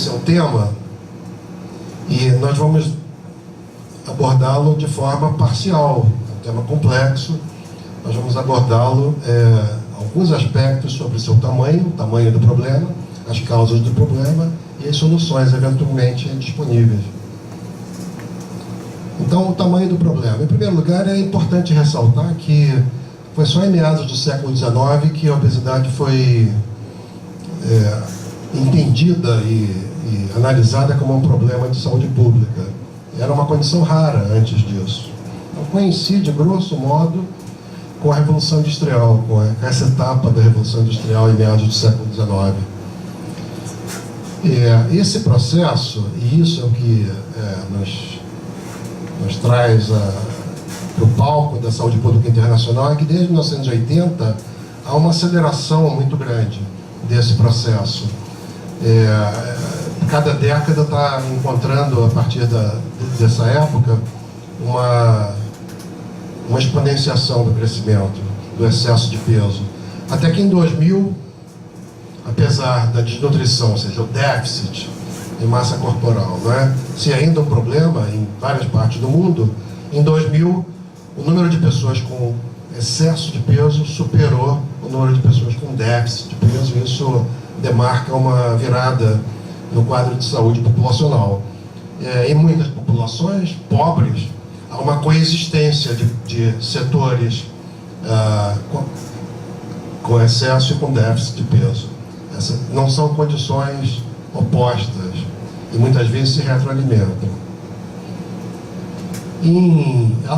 esse é o tema, e nós vamos abordá-lo de forma parcial. É um tema complexo, nós vamos abordá-lo alguns aspectos sobre o seu tamanho, o tamanho do problema, as causas do problema e as soluções eventualmente disponíveis. Então, o tamanho do problema. Em primeiro lugar, é importante ressaltar que foi só em meados do século XIX que a obesidade foi entendida e analisada como um problema de saúde pública. Era uma condição rara antes disso. Então, coincide, grosso modo, com a Revolução Industrial, com essa etapa da Revolução Industrial em meados do século XIX. Esse processo, e isso é o que nos traz para o palco da saúde pública internacional, é que desde 1980 há uma aceleração muito grande desse processo. Cada década está encontrando, a partir dessa época, uma exponenciação do crescimento, do excesso de peso. Até que em 2000, apesar da desnutrição, ou seja, o déficit de massa corporal, não é? Se ainda um problema em várias partes do mundo, em 2000, o número de pessoas com excesso de peso superou o número de pessoas com déficit de peso, e isso demarca uma virada no quadro de saúde populacional. Em muitas populações pobres, há uma coexistência de setores com excesso e com déficit de peso. Não são condições opostas e muitas vezes se retroalimentam.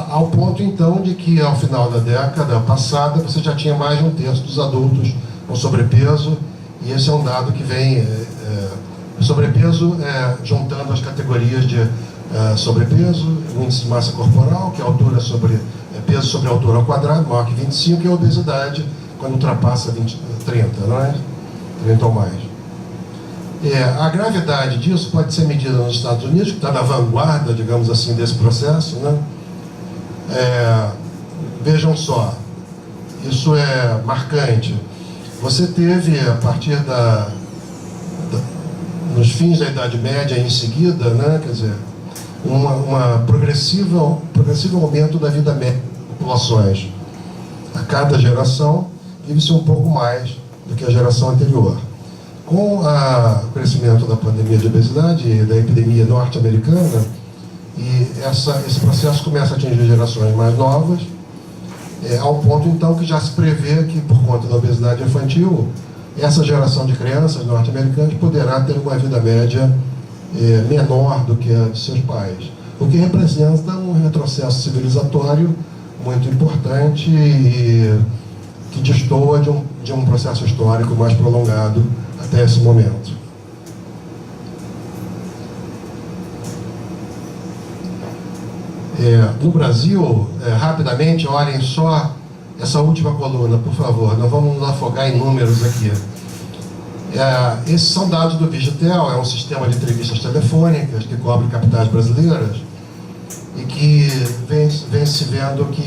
Ao ponto, então, de que ao final da década passada você já tinha mais de um terço dos adultos com sobrepeso, e esse é um dado que vem sobrepeso juntando as categorias de sobrepeso, o índice de massa corporal, que é altura sobre peso sobre altura ao quadrado, maior que 25, e a obesidade, quando ultrapassa 30, não é? 30 ou mais. A gravidade disso pode ser medida nos Estados Unidos, que está na vanguarda, digamos assim, desse processo, né? Vejam só, isso é marcante. Você teve, a partir nos fins da Idade Média e em seguida, né, quer dizer, uma progressivo aumento da vida média das populações. A cada geração vive-se um pouco mais do que a geração anterior. Com o crescimento da pandemia de obesidade e da epidemia norte-americana, e esse processo começa a atingir gerações mais novas, ao ponto então que já se prevê que, por conta da obesidade infantil, essa geração de crianças norte-americanas poderá ter uma vida média menor do que a de seus pais, o que representa um retrocesso civilizatório muito importante e que destoa de um processo histórico mais prolongado até esse momento. No Brasil, rapidamente, olhem só essa última coluna, por favor, nós vamos nos afogar em números aqui. Esses são dados do Vigitel, é um sistema de entrevistas telefônicas que cobre capitais brasileiras e que vem se vendo que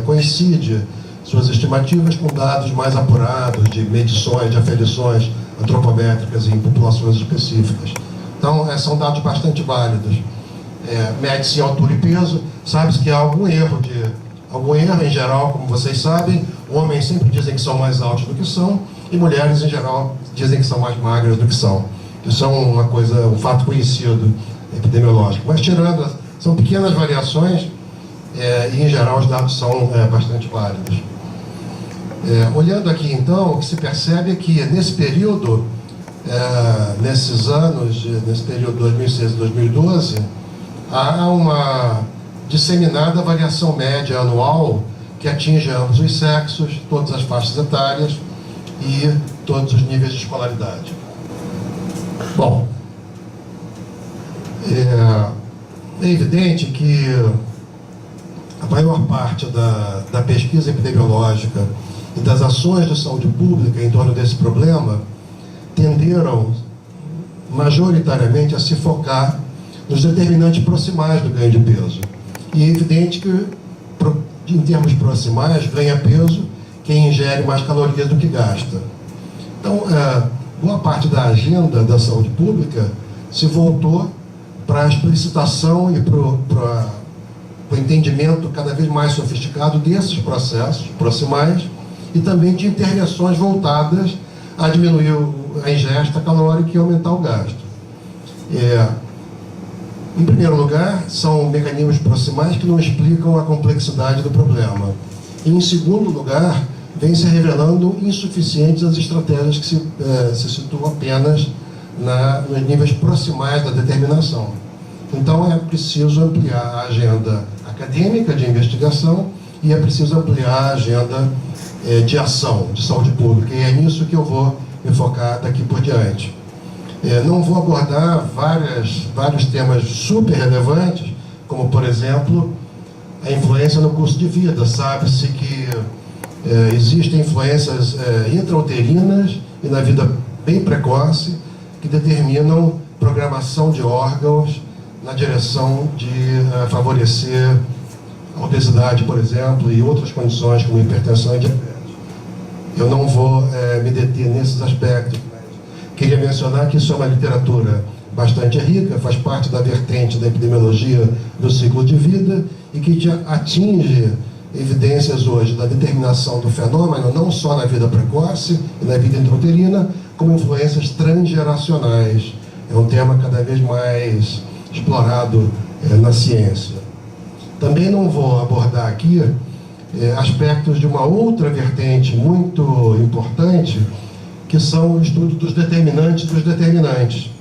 coincide suas estimativas com dados mais apurados de medições, de aferições antropométricas em populações específicas. Então, são dados bastante válidos. Mede-se altura e peso, sabe-se que há algum erro em geral, como vocês sabem, homens sempre dizem que são mais altos do que são, e mulheres, em geral, dizem que são mais magras do que são. Isso é um fato conhecido epidemiológico. Mas são pequenas variações, e em geral os dados são bastante válidos. Olhando aqui então, o que se percebe é que nesse período, nesses anos, nesse período 2006 e 2012, há uma disseminada variação média anual que atinge ambos os sexos, todas as faixas etárias e todos os níveis de escolaridade. Bom, é evidente que a maior parte da pesquisa epidemiológica e das ações de saúde pública em torno desse problema tenderam majoritariamente a se focar nos determinantes proximais do ganho de peso. E é evidente que, em termos proximais, ganha peso quem ingere mais calorias do que gasta. Então, boa parte da agenda da saúde pública se voltou para a explicitação e para o entendimento cada vez mais sofisticado desses processos proximais e também de intervenções voltadas a diminuir a ingesta calórica e aumentar o gasto. Em primeiro lugar, são mecanismos proximais que não explicam a complexidade do problema. E, em segundo lugar, vem se revelando insuficientes as estratégias que se situam apenas nos níveis proximais da determinação. Então, é preciso ampliar a agenda acadêmica de investigação e é preciso ampliar a agenda de ação, de saúde pública. E é nisso que eu vou me focar daqui por diante. Não vou abordar vários temas super relevantes, como, por exemplo, a influência no curso de vida. Sabe-se que existem influências intrauterinas e na vida bem precoce que determinam programação de órgãos na direção de favorecer a obesidade, por exemplo, e outras condições como hipertensão e diabetes. Eu não vou me deter nesses aspectos. Queria mencionar que isso é uma literatura bastante rica, faz parte da vertente da epidemiologia do ciclo de vida e que atinge evidências hoje da determinação do fenômeno não só na vida precoce e na vida intrauterina, como influências transgeracionais. É um tema cada vez mais explorado na ciência. Também não vou abordar aqui aspectos de uma outra vertente muito importante, que são o estudo dos determinantes.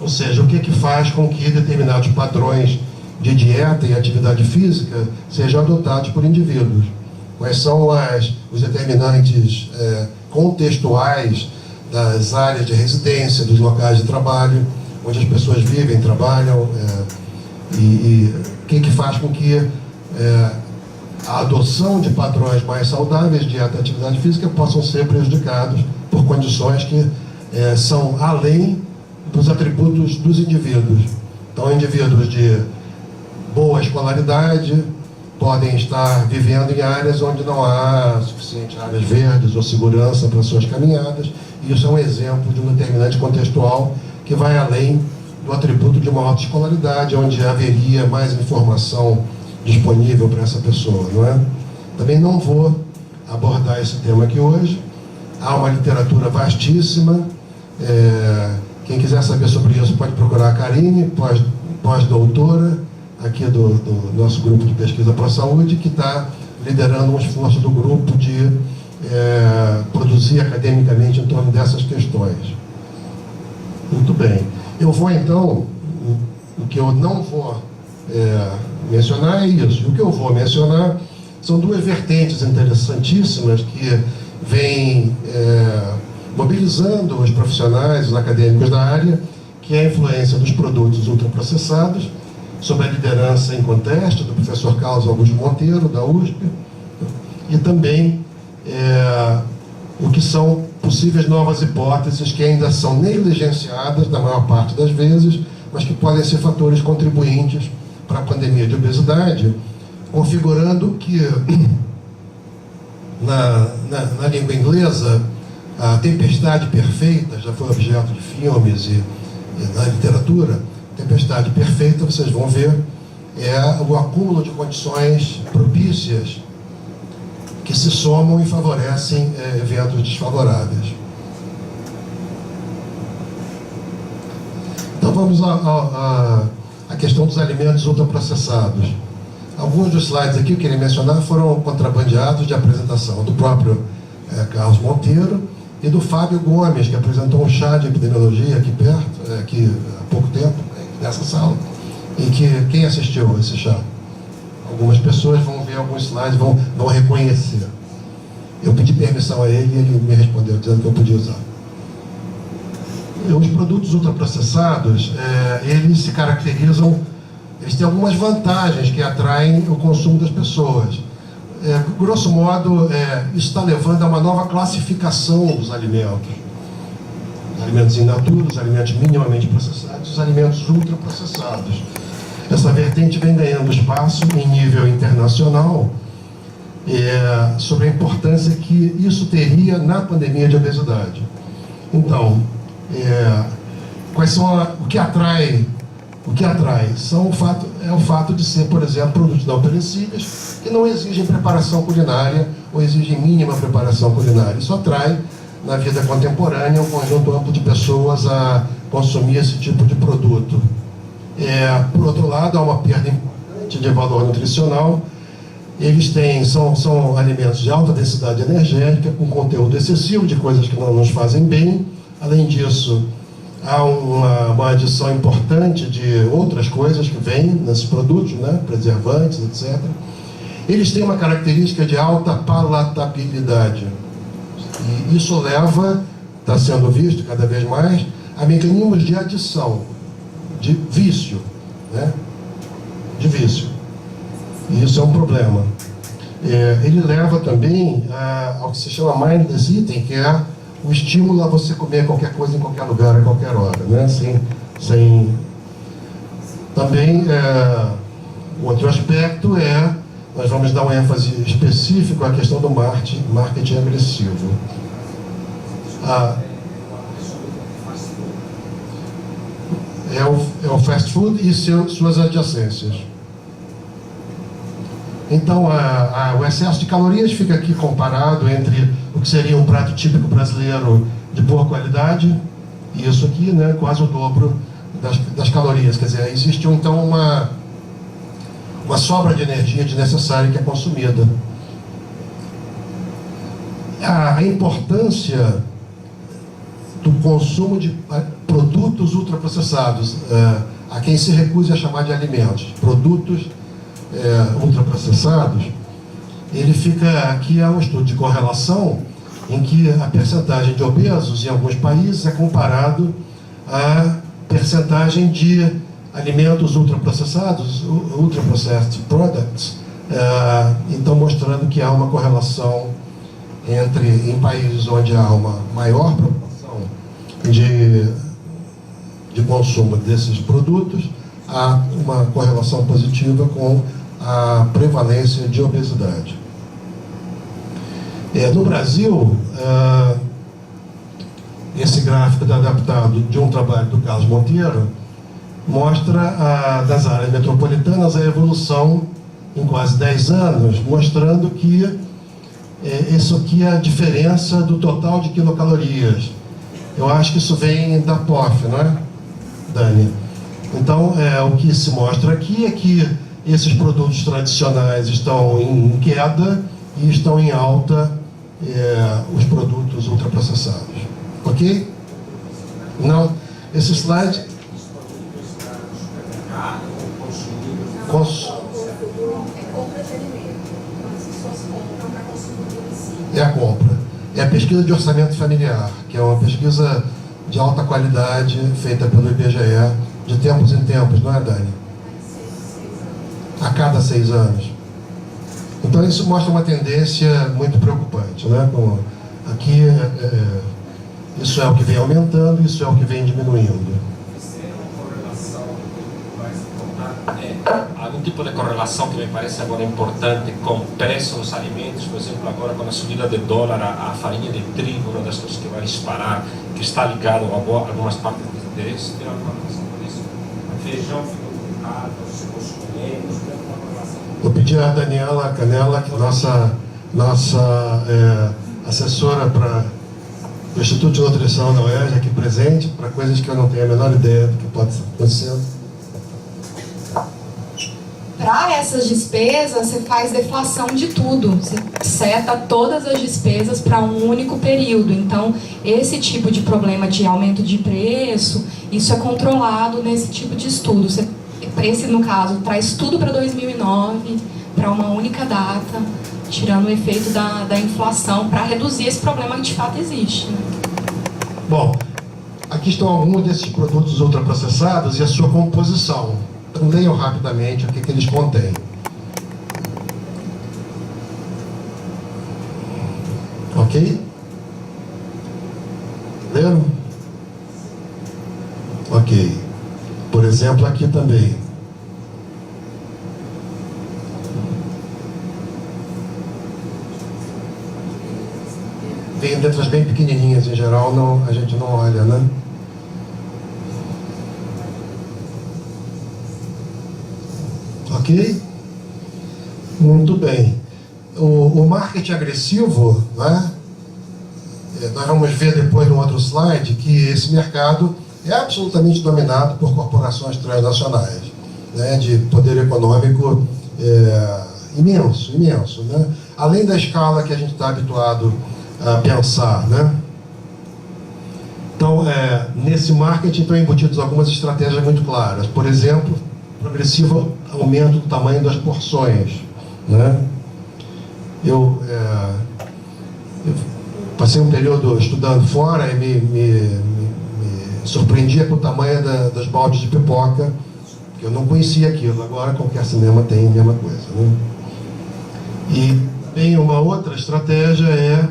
Ou seja, o que faz com que determinados padrões de dieta e atividade física sejam adotados por indivíduos. Quais são os determinantes contextuais das áreas de residência, dos locais de trabalho, onde as pessoas vivem, trabalham, e o que faz com que a adoção de padrões mais saudáveis, dieta e atividade física, possam ser prejudicados por condições que são além dos atributos dos indivíduos. Então, indivíduos de boa escolaridade podem estar vivendo em áreas onde não há suficiente áreas verdes ou segurança para suas caminhadas, e isso é um exemplo de um determinante contextual que vai além do atributo de uma alta escolaridade, onde haveria mais informação disponível para essa pessoa, não é? Também não vou abordar esse tema aqui hoje. Há uma literatura vastíssima. Quem quiser saber sobre isso pode procurar a Karine, pós-doutora, aqui do nosso grupo de pesquisa ProSaúde, que está liderando um esforço do grupo de produzir academicamente em torno dessas questões. Muito bem. Eu vou, então, o que eu não vou mencionar é isso. O que eu vou mencionar são duas vertentes interessantíssimas que vêm mobilizando os profissionais, os acadêmicos da área, que é a influência dos produtos ultraprocessados, sob a liderança em conteste do professor Carlos Augusto Monteiro, da USP, e também o que são possíveis novas hipóteses que ainda são negligenciadas na maior parte das vezes, mas que podem ser fatores contribuintes para a pandemia de obesidade, configurando que na língua inglesa a tempestade perfeita já foi objeto de filmes e na literatura. Tempestade perfeita, vocês vão ver, é o acúmulo de condições propícias que se somam e favorecem eventos desfavoráveis. Então vamos à questão dos alimentos ultraprocessados. Alguns dos slides aqui que eu queria mencionar foram contrabandeados de apresentação do próprio Carlos Monteiro e do Fábio Gomes, que apresentou um chá de epidemiologia aqui perto, aqui há pouco tempo, nessa sala, e que quem assistiu esse chá? Algumas pessoas vão ver alguns slides, vão reconhecer. Eu pedi permissão a ele e ele me respondeu dizendo que eu podia usar. Os produtos ultraprocessados, eles se caracterizam, eles têm algumas vantagens que atraem o consumo das pessoas. Grosso modo, isso está levando a uma nova classificação dos alimentos. Os alimentos in natura, os alimentos minimamente processados, os alimentos ultraprocessados. Essa vertente vem ganhando espaço em nível internacional sobre a importância que isso teria na pandemia de obesidade. Então, Quais são o que atrai? O que atrai é o fato de ser, por exemplo, produtos não perecíveis que não exigem preparação culinária ou exigem mínima preparação culinária. Isso atrai, na vida contemporânea, um conjunto amplo de pessoas a consumir esse tipo de produto. Por outro lado, há uma perda importante de valor nutricional. Eles são alimentos de alta densidade energética, com conteúdo excessivo de coisas que não nos fazem bem. Além disso, há uma adição importante de outras coisas que vêm nesses produtos, né? Preservantes, etc. Eles têm uma característica de alta palatabilidade. E isso leva, está sendo visto cada vez mais, a mecanismos de adição, de vício, né? De vício. E isso é um problema. Ele leva também ao que se chama mindless eating, que é o estímulo a você comer qualquer coisa em qualquer lugar, a qualquer hora, né? Também, outro aspecto nós vamos dar um ênfase específico à questão do marketing agressivo. É o fast food e suas adjacências. Então, o excesso de calorias fica aqui comparado entre o que seria um prato típico brasileiro de boa qualidade e isso aqui, né, quase o dobro das calorias. Quer dizer, existe então uma sobra de energia desnecessária que é consumida. A importância do consumo de produtos ultraprocessados, a quem se recusa a chamar de alimentos, produtos ultraprocessados, ele fica aqui, um estudo de correlação em que a percentagem de obesos em alguns países é comparado à percentagem de alimentos ultraprocessados, ultraprocessed products, então mostrando que há uma correlação em países onde há uma maior proporção de consumo desses produtos, há uma correlação positiva com a prevalência de obesidade. No Brasil, esse gráfico está adaptado de um trabalho do Carlos Monteiro, mostra das áreas metropolitanas a evolução em quase 10 anos, mostrando que isso aqui é a diferença do total de quilocalorias. Eu acho que isso vem da POF, não é, Dani? Então, o que se mostra aqui é que esses produtos tradicionais estão em queda e estão em alta os produtos ultraprocessados. Ok? Não, esse slide... É a compra. É a pesquisa de orçamento familiar, que é uma pesquisa de alta qualidade feita pelo IBGE de tempos em tempos, não é, Dani? A cada 6 anos. Então isso mostra uma tendência muito preocupante, né? Aqui isso é o que vem aumentando, isso é o que vem diminuindo. Algum tipo de correlação que me parece agora importante com o preço dos alimentos, por exemplo, agora com a subida do dólar, a farinha de trigo, uma das coisas que vai disparar, que está ligado a algumas partes do interesse, tem alguma relação com isso? Feijão ficou caro, você consume menos, tem alguma relação? Vou pedir a Daniela Canella, que nossa assessora para o Instituto de Nutrição da UERJ, aqui presente, para coisas que eu não tenho a menor ideia do que pode estar acontecendo. Para essas despesas, você faz deflação de tudo. Você seta todas as despesas para um único período. Então, esse tipo de problema de aumento de preço, isso é controlado nesse tipo de estudo. Esse, no caso, traz tudo para 2009, para uma única data, tirando o efeito da inflação, para reduzir esse problema que de fato existe. Né? Bom, aqui estão alguns desses produtos ultraprocessados e a sua composição. Então, leiam rapidamente o que eles contêm. Ok? Leram? Ok. Por exemplo, aqui também. Vem letras bem pequenininhas, em geral, a gente não olha, né? Ok? Muito bem. O marketing agressivo, né? Nós vamos ver depois no outro slide que esse mercado é absolutamente dominado por corporações transnacionais, né? De poder econômico imenso, imenso, né? Além da escala que a gente está habituado a pensar, né? Então, nesse marketing estão embutidas algumas estratégias muito claras. Por exemplo, progressivo aumento do tamanho das porções, né? Eu passei um período estudando fora e me surpreendia com o tamanho das baldes de pipoca, que eu não conhecia aquilo. Agora qualquer cinema tem a mesma coisa, né? E bem, uma outra estratégia é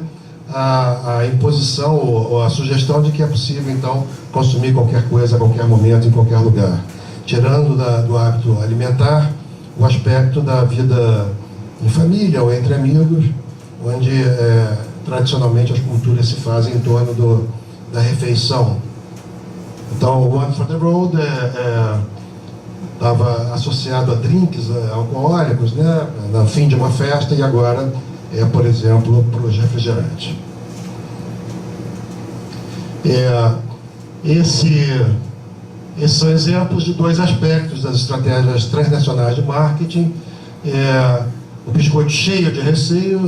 a imposição ou a sugestão de que é possível, então, consumir qualquer coisa a qualquer momento, em qualquer lugar, tirando do hábito alimentar o aspecto da vida em família ou entre amigos, onde tradicionalmente as culturas se fazem em torno da refeição. Então, o One for the Road estava associado a drinks alcoólicos, né, no fim de uma festa, e agora por exemplo, para os refrigerantes. Esses são exemplos de dois aspectos das estratégias transnacionais de marketing. O biscoito cheio de recheio,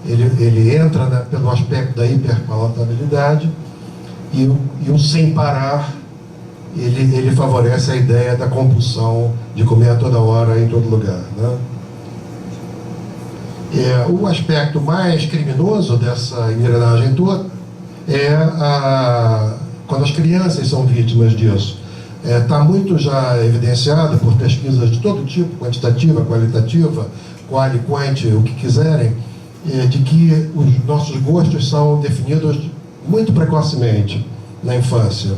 ele entra, né, pelo aspecto da hiperpalatabilidade, e o sem parar, ele favorece a ideia da compulsão de comer a toda hora, em todo lugar, né? O aspecto mais criminoso dessa engrenagem toda quando as crianças são vítimas disso. Está muito já evidenciado por pesquisas de todo tipo, quantitativa, qualitativa, qual e quant, o que quiserem, de que os nossos gostos são definidos muito precocemente na infância.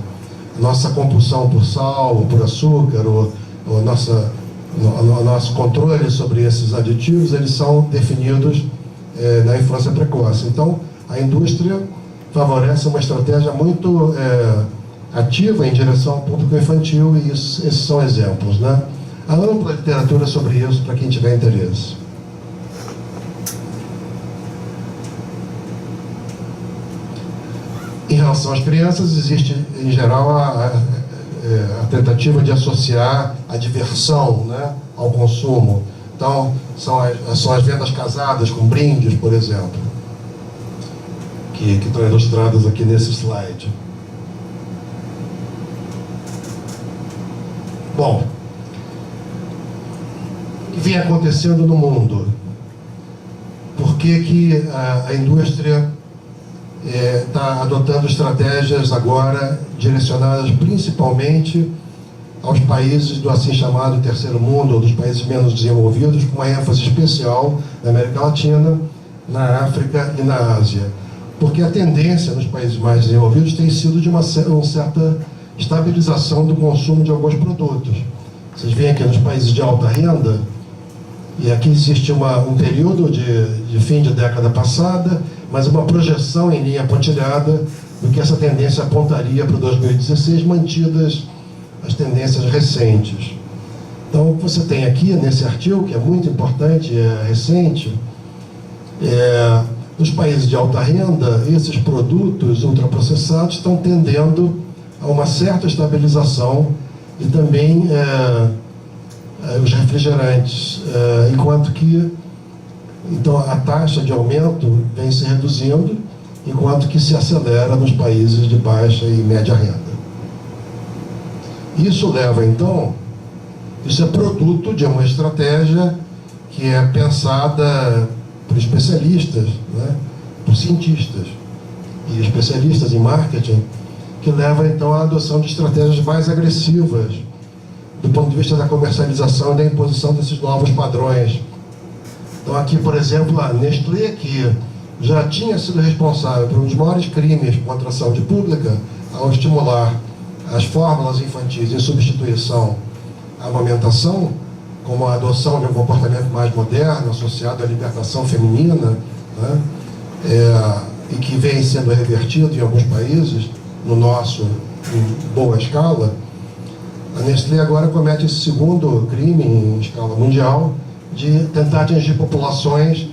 Nossa compulsão por sal, ou por açúcar, ou nosso controle sobre esses aditivos, eles são definidos na infância precoce. Então, a indústria favorece uma estratégia muito ativa em direção ao público infantil, e esses são exemplos, né? Há ampla literatura sobre isso para quem tiver interesse. Em relação às crianças, existe, em geral, a tentativa de associar a diversão, né, ao consumo. Então, são as vendas casadas com brindes, por exemplo, que estão ilustradas aqui nesse slide. Bom, o que vem acontecendo no mundo? Por que a indústria está adotando estratégias agora direcionadas principalmente aos países do assim chamado terceiro mundo, ou dos países menos desenvolvidos, com uma ênfase especial na América Latina, na África e na Ásia? Porque a tendência nos países mais desenvolvidos tem sido de uma certa estabilização do consumo de alguns produtos. Vocês veem aqui nos países de alta renda, e aqui existe um período de fim de década passada, mas uma projeção em linha pontilhada do que essa tendência apontaria para o 2016, mantidas as tendências recentes. Então, você tem aqui nesse artigo, que é muito importante, recente, nos países de alta renda, esses produtos ultraprocessados estão tendendo a uma certa estabilização, e também os refrigerantes, enquanto que então a taxa de aumento vem se reduzindo, enquanto que se acelera nos países de baixa e média renda. Isso leva, então, isso é produto de uma estratégia que é pensada por especialistas, né, por cientistas e especialistas em marketing, que leva, então, à adoção de estratégias mais agressivas do ponto de vista da comercialização e da imposição desses novos padrões. Então, aqui, por exemplo, a Nestlé, que já tinha sido responsável por um dos maiores crimes contra a saúde pública ao estimular as fórmulas infantis em substituição à amamentação, como a adoção de um comportamento mais moderno, associado à libertação feminina, né, e que vem sendo revertido em alguns países, no nosso, em boa escala. A Nestlé agora comete esse segundo crime em escala mundial de tentar atingir populações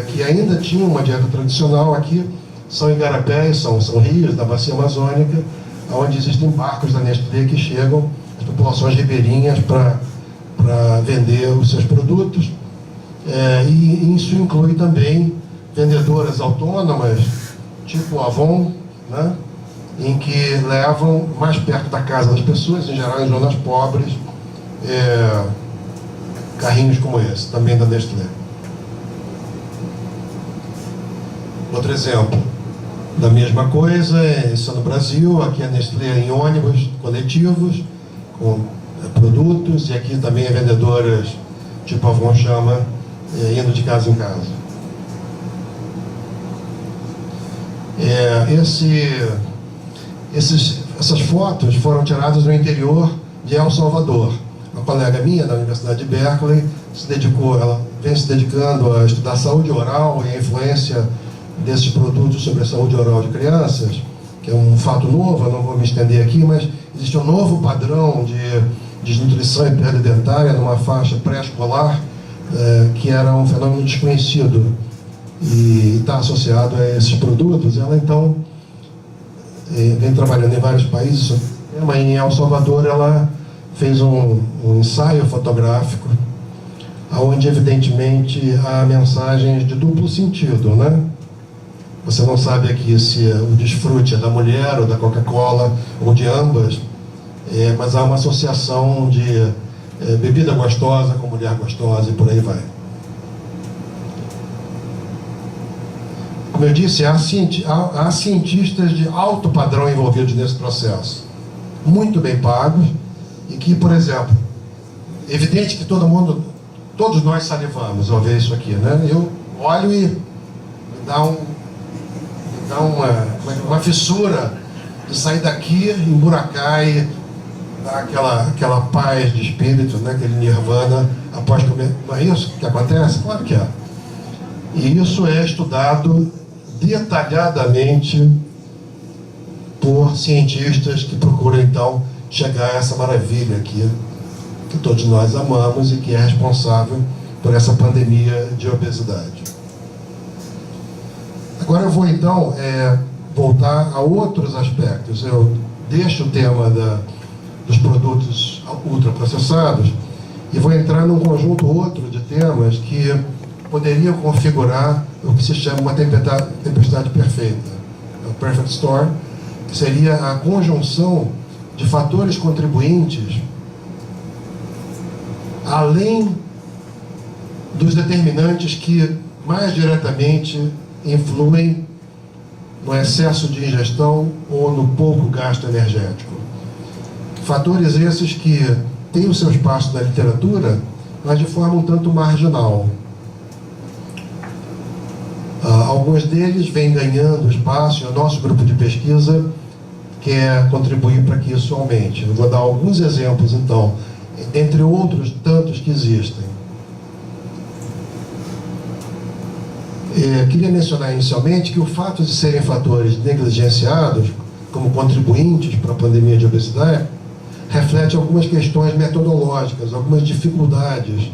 que ainda tinham uma dieta tradicional. Aqui são igarapés, são rios da bacia amazônica, onde existem barcos da Nestlé que chegam às populações ribeirinhas para vender os seus produtos. E isso inclui também vendedoras autônomas, tipo Avon, né, em que levam mais perto da casa das pessoas, em geral em zonas pobres, carrinhos como esse, também da Nestlé. Outro exemplo da mesma coisa, isso é no Brasil, aqui a Nestlé em ônibus coletivos, com produtos, e aqui também vendedoras, tipo Avon chama, indo de casa em casa. Essas fotos foram tiradas no interior de El Salvador. Uma colega minha da Universidade de Berkeley ela vem se dedicando a estudar saúde oral e a influência desses produtos sobre a saúde oral de crianças, que é um fato novo, eu não vou me estender aqui, mas existe um novo padrão de desnutrição e perda dentária numa faixa pré-escolar, que era um fenômeno desconhecido e está associado a esses produtos. Ela então vem trabalhando em vários países, mas em El Salvador ela fez um ensaio fotográfico onde evidentemente há mensagens de duplo sentido, né? Você não sabe aqui se o desfrute é da mulher ou da Coca-Cola ou de ambas, mas há uma associação de bebida gostosa com mulher gostosa e por aí vai. Como eu disse, há cientistas de alto padrão envolvidos nesse processo, muito bem pagos, e que, por exemplo, evidente que todos nós salivamos ao ver isso aqui, né? Eu olho e me dá uma fissura de sair daqui, emburacar e dar aquela paz de espírito, né? Aquele nirvana após comer. Não é isso que acontece? Claro que é. E isso é estudado detalhadamente por cientistas que procuram então chegar a essa maravilha aqui que todos nós amamos e que é responsável por essa pandemia de obesidade. Agora eu vou então voltar a outros aspectos. Eu deixo o tema dos produtos ultraprocessados e vou entrar num conjunto outro de temas que poderiam configurar o que se chama uma tempestade perfeita, a perfect storm, que seria a conjunção de fatores contribuintes além dos determinantes que mais diretamente influem no excesso de ingestão ou no pouco gasto energético. Fatores esses que têm o seu espaço na literatura, mas de forma um tanto marginal. Alguns deles vêm ganhando espaço e o nosso grupo de pesquisa quer contribuir para que isso aumente. Eu vou dar alguns exemplos, então, entre outros tantos que existem. Queria mencionar inicialmente que o fato de serem fatores negligenciados como contribuintes para a pandemia de obesidade reflete algumas questões metodológicas, algumas dificuldades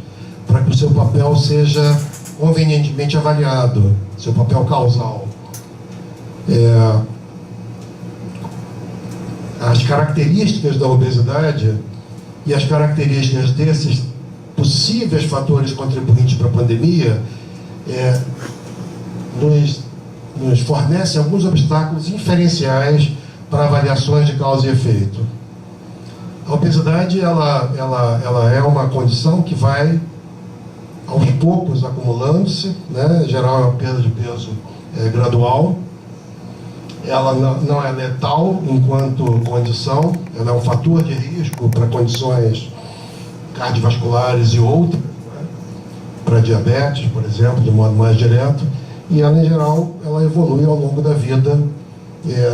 para que o seu papel seja convenientemente avaliado, seu papel causal. As características da obesidade e as características desses possíveis fatores contribuintes para a pandemia nos fornecem alguns obstáculos inferenciais para avaliações de causa e efeito. A obesidade ela é uma condição que vai aos poucos acumulando-se, né? Em geral é uma perda de peso gradual. Ela não é letal enquanto condição, ela é um fator de risco para condições cardiovasculares e outras, né? Para diabetes, por exemplo, de modo mais direto, e ela, em geral, ela evolui ao longo da vida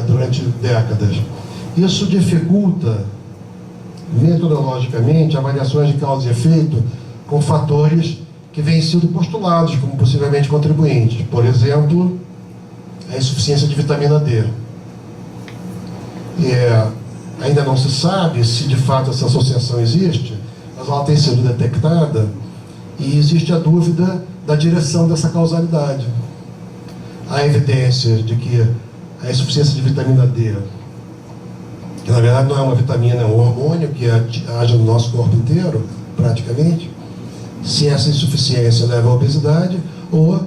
durante décadas. Isso dificulta metodologicamente avaliações de causa e efeito com fatores que vêm sido postulados como possivelmente contribuintes. Por exemplo, a insuficiência de vitamina D. ainda não se sabe se de fato essa associação existe, mas ela tem sido detectada e existe a dúvida da direção dessa causalidade. Há evidências de que a insuficiência de vitamina D, que na verdade não é uma vitamina, é um hormônio que age no nosso corpo inteiro, praticamente, se essa insuficiência leva à obesidade, ou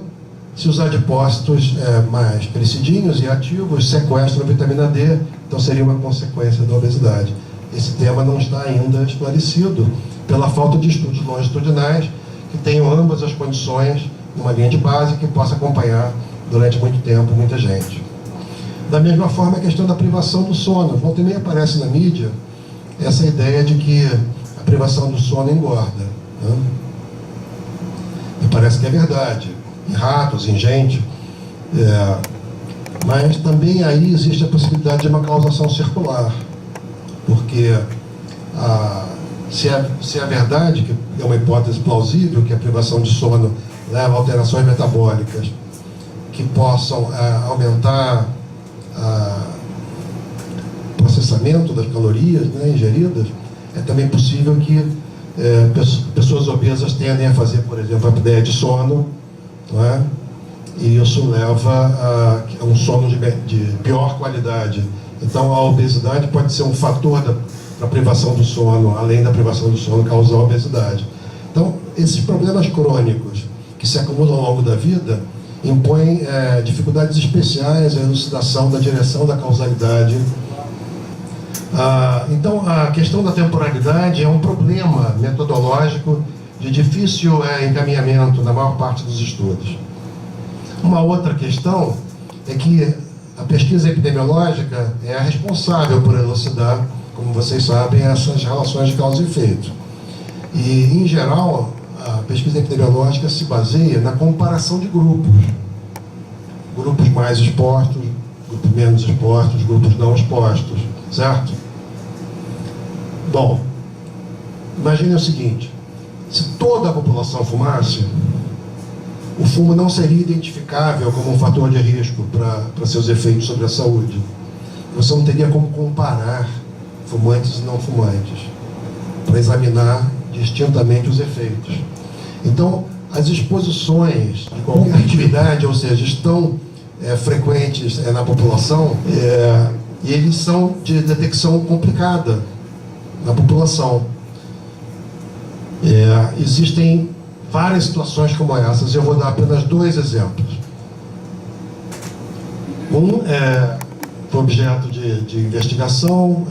se os adipócitos mais pericidinhos e ativos sequestram a vitamina D, então seria uma consequência da obesidade. Esse tema não está ainda esclarecido pela falta de estudos longitudinais que tenham ambas as condições numa linha de base que possa acompanhar durante muito tempo muita gente. Da mesma forma, a questão da privação do sono. Volta e meia aparece na mídia essa ideia de que a privação do sono engorda, né? E parece que é verdade, em ratos, em gente, mas também aí existe a possibilidade de uma causação circular, porque se é verdade, que é uma hipótese plausível, que a privação de sono leva a alterações metabólicas que possam aumentar o processamento das calorias, né, ingeridas, é também possível que pessoas obesas tendem a fazer, por exemplo, apneia de sono, não é? E isso leva a um sono de pior qualidade. Então, a obesidade pode ser um fator da privação do sono, além da privação do sono causar a obesidade. Então, esses problemas crônicos que se acumulam ao longo da vida impõem dificuldades especiais à elucidação da direção da causalidade. Então, a questão da temporalidade é um problema metodológico de difícil encaminhamento na maior parte dos estudos. Uma outra questão é que a pesquisa epidemiológica é a responsável por elucidar, como vocês sabem, essas relações de causa e efeito. E, em geral, a pesquisa epidemiológica se baseia na comparação de grupos. Grupos mais expostos, grupos menos expostos, grupos não expostos, certo? Bom, imagine o seguinte: se toda a população fumasse, o fumo não seria identificável como um fator de risco para seus efeitos sobre a saúde. Você não teria como comparar fumantes e não fumantes para examinar distintamente os efeitos. Então, as exposições de qualquer atividade, ou seja, estão frequentes na população, e eles são de detecção complicada na população. Existem várias situações como essas. Eu vou dar apenas 2 exemplos. Um é objeto de investigação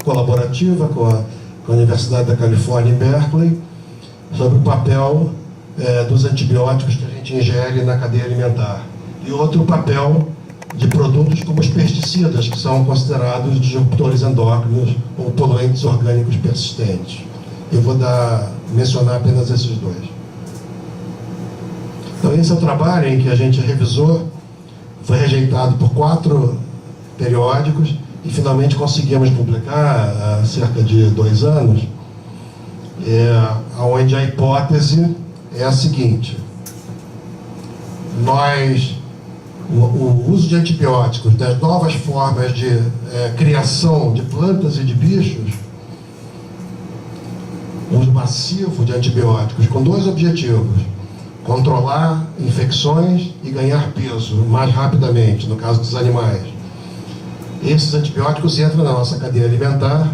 colaborativa com a Universidade da Califórnia em Berkeley, sobre o papel dos antibióticos que a gente ingere na cadeia alimentar. E outro, o papel de produtos como os pesticidas, que são considerados disruptores endócrinos ou poluentes orgânicos persistentes. Eu vou mencionar apenas esses 2. Então, esse é o trabalho em que a gente revisou, foi rejeitado por 4 periódicos e finalmente conseguimos publicar há cerca de 2 anos, onde a hipótese é a seguinte: o uso de antibióticos, das novas formas de criação de plantas e de bichos, o uso massivo de antibióticos com 2 objetivos: controlar infecções e ganhar peso mais rapidamente, no caso dos animais. Esses antibióticos entram na nossa cadeia alimentar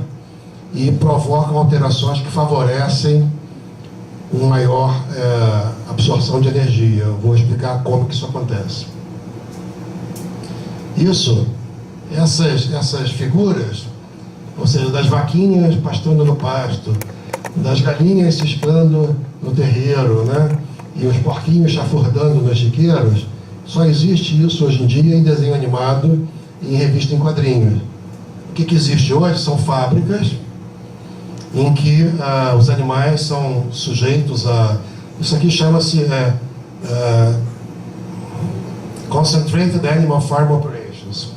e provocam alterações que favorecem uma maior absorção de energia. Eu vou explicar como que isso acontece. Essas figuras, ou seja, das vaquinhas pastando no pasto, das galinhas ciscando no terreiro, né? E os porquinhos chafurdando nos chiqueiros, só existe isso hoje em dia em desenho animado e em revista em quadrinhos. O que existe hoje são fábricas em que os animais são sujeitos a... Isso aqui chama-se Concentrated Animal Farm Operations.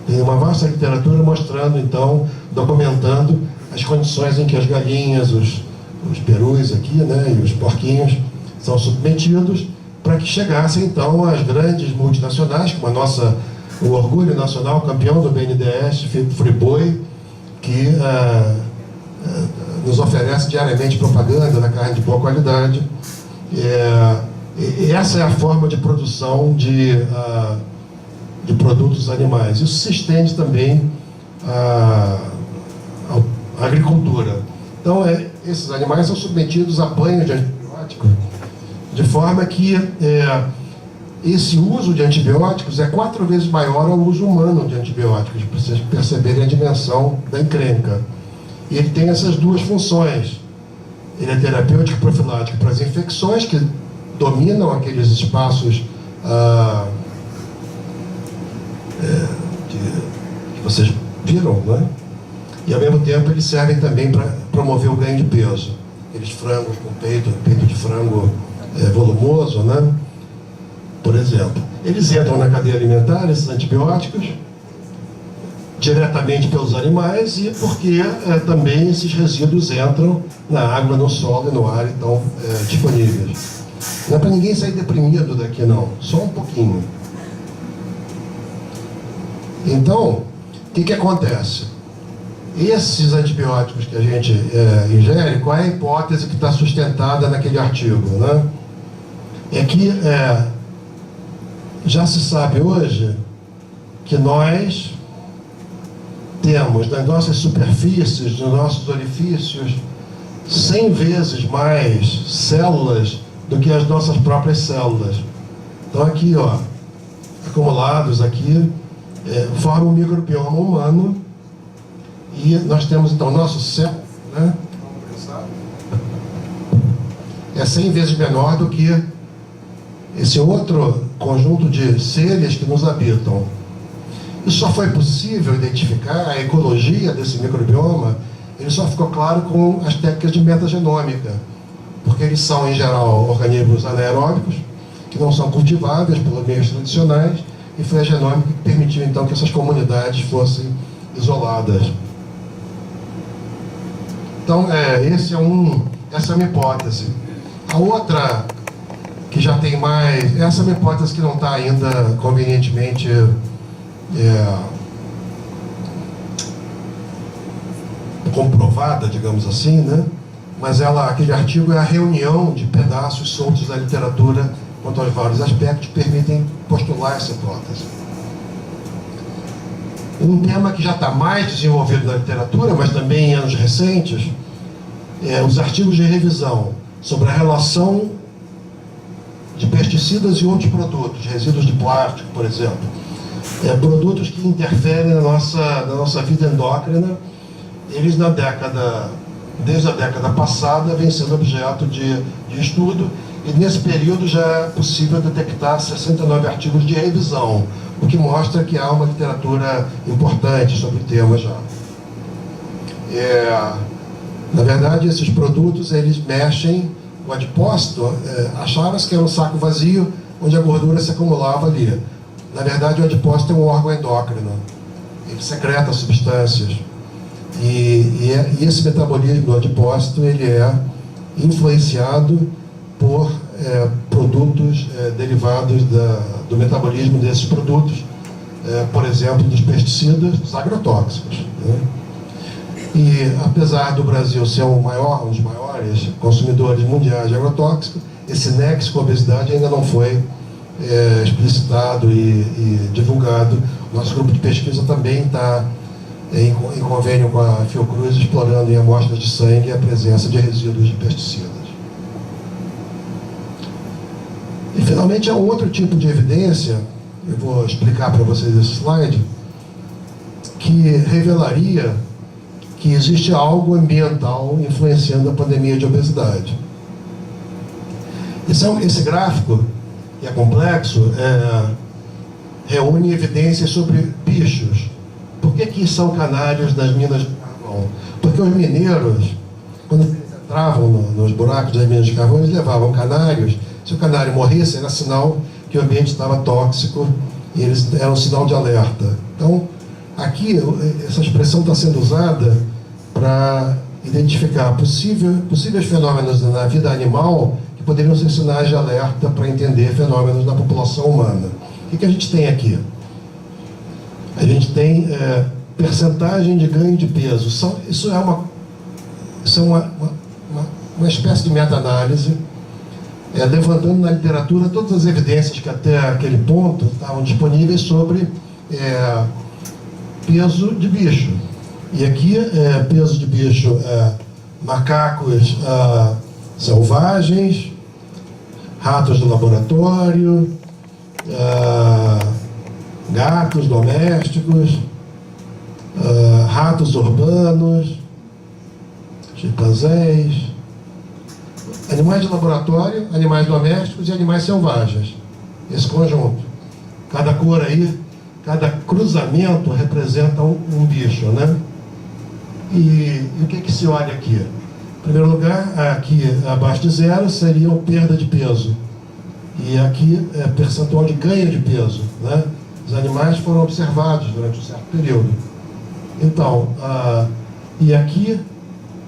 Tem uma vasta literatura mostrando, então, documentando as condições em que as galinhas, os perus aqui, né, e os porquinhos são submetidos para que chegassem, então, as grandes multinacionais, como o orgulho nacional, campeão do BNDES, Friboi, que nos oferece diariamente propaganda da carne de boa qualidade. E essa é a forma de produção de produtos animais. Isso se estende também à agricultura. Então, esses animais são submetidos a banho de antibióticos, de forma que esse uso de antibióticos é 4 vezes maior ao uso humano de antibióticos, para vocês perceberem a dimensão da encrenca. E ele tem essas duas funções. Ele é terapêutico e profilático para as infecções que dominam aqueles espaços que vocês viram, né? E ao mesmo tempo eles servem também para promover o ganho de peso. Aqueles frangos com peito de frango volumoso, né? Por exemplo. Eles entram na cadeia alimentar, esses antibióticos, diretamente pelos animais, e porque também esses resíduos entram na água, no solo e no ar e estão disponíveis. Não é para ninguém sair deprimido daqui, não. Só um pouquinho. Então, o que acontece? Esses antibióticos que a gente ingere, qual é a hipótese que está sustentada naquele artigo, né? É que já se sabe hoje que nós temos nas nossas superfícies, nos nossos orifícios, 100 vezes mais células do que as nossas próprias células. Então aqui, ó, acumulados aqui, formam um microbioma humano, e nós temos então nosso céu, né, é 100 vezes menor do que esse outro conjunto de seres que nos habitam. Isso só foi possível identificar a ecologia desse microbioma, ele só ficou claro com as técnicas de metagenômica, porque eles são, em geral, organismos anaeróbicos, que não são cultiváveis pelos meios tradicionais, e foi a genômica que permitiu, então, que essas comunidades fossem isoladas. Então, essa é uma hipótese. A outra, que já tem mais... Essa é uma hipótese que não está ainda convenientemente comprovada, digamos assim, né? Mas aquele artigo é a reunião de pedaços soltos da literatura quanto aos vários aspectos que permitem postular essa hipótese. Um tema que já está mais desenvolvido na literatura, mas também em anos recentes, os artigos de revisão sobre a relação de pesticidas e outros produtos, resíduos de plástico, por exemplo. Produtos que interferem na nossa vida endócrina, eles desde a década passada, vêm sendo objeto de estudo, e nesse período já é possível detectar 69 artigos de revisão, o que mostra que há uma literatura importante sobre o tema já. Na verdade, esses produtos, eles mexem o adipócito, achava-se que era um saco vazio, onde a gordura se acumulava ali. Na verdade, o adipócito é um órgão endócrino, ele secreta substâncias. E esse metabolismo do adipócito, ele é influenciado por produtos derivados do metabolismo desses produtos, por exemplo, dos pesticidas, dos agrotóxicos, né? E apesar do Brasil ser um dos maiores consumidores mundiais de agrotóxicos, esse nexo com a obesidade ainda não foi explicitado e divulgado. Nosso grupo de pesquisa também está em convênio com a Fiocruz, explorando em amostras de sangue a presença de resíduos de pesticidas. E finalmente há um outro tipo de evidência, eu vou explicar para vocês esse slide, que revelaria que existe algo ambiental influenciando a pandemia de obesidade. Esse gráfico, que é complexo, reúne evidências sobre bichos. Por que são canários nas minas de carvão? Porque os mineiros, quando eles entravam nos buracos das minas de carvão, eles levavam canários. Se o canário morresse, era sinal que o ambiente estava tóxico, e eles eram um sinal de alerta. Então, aqui, essa expressão está sendo usada para identificar possíveis fenômenos na vida animal que poderiam ser sinais de alerta para entender fenômenos na população humana. O que a gente tem aqui? A gente tem percentagem de ganho de peso. Isso é uma espécie de meta-análise, levantando na literatura todas as evidências que até aquele ponto estavam disponíveis sobre peso de bicho. E aqui, peso de bicho, macacos selvagens, ratos do laboratório, gatos domésticos, ratos urbanos, chimpanzés, animais de laboratório, animais domésticos e animais selvagens. Esse conjunto. Cada cor aí, cada cruzamento representa um bicho, né? E o que se olha aqui? Em primeiro lugar, aqui abaixo de zero seria a perda de peso. E aqui é percentual de ganho de peso, né? Os animais foram observados durante um certo período. Então, e aqui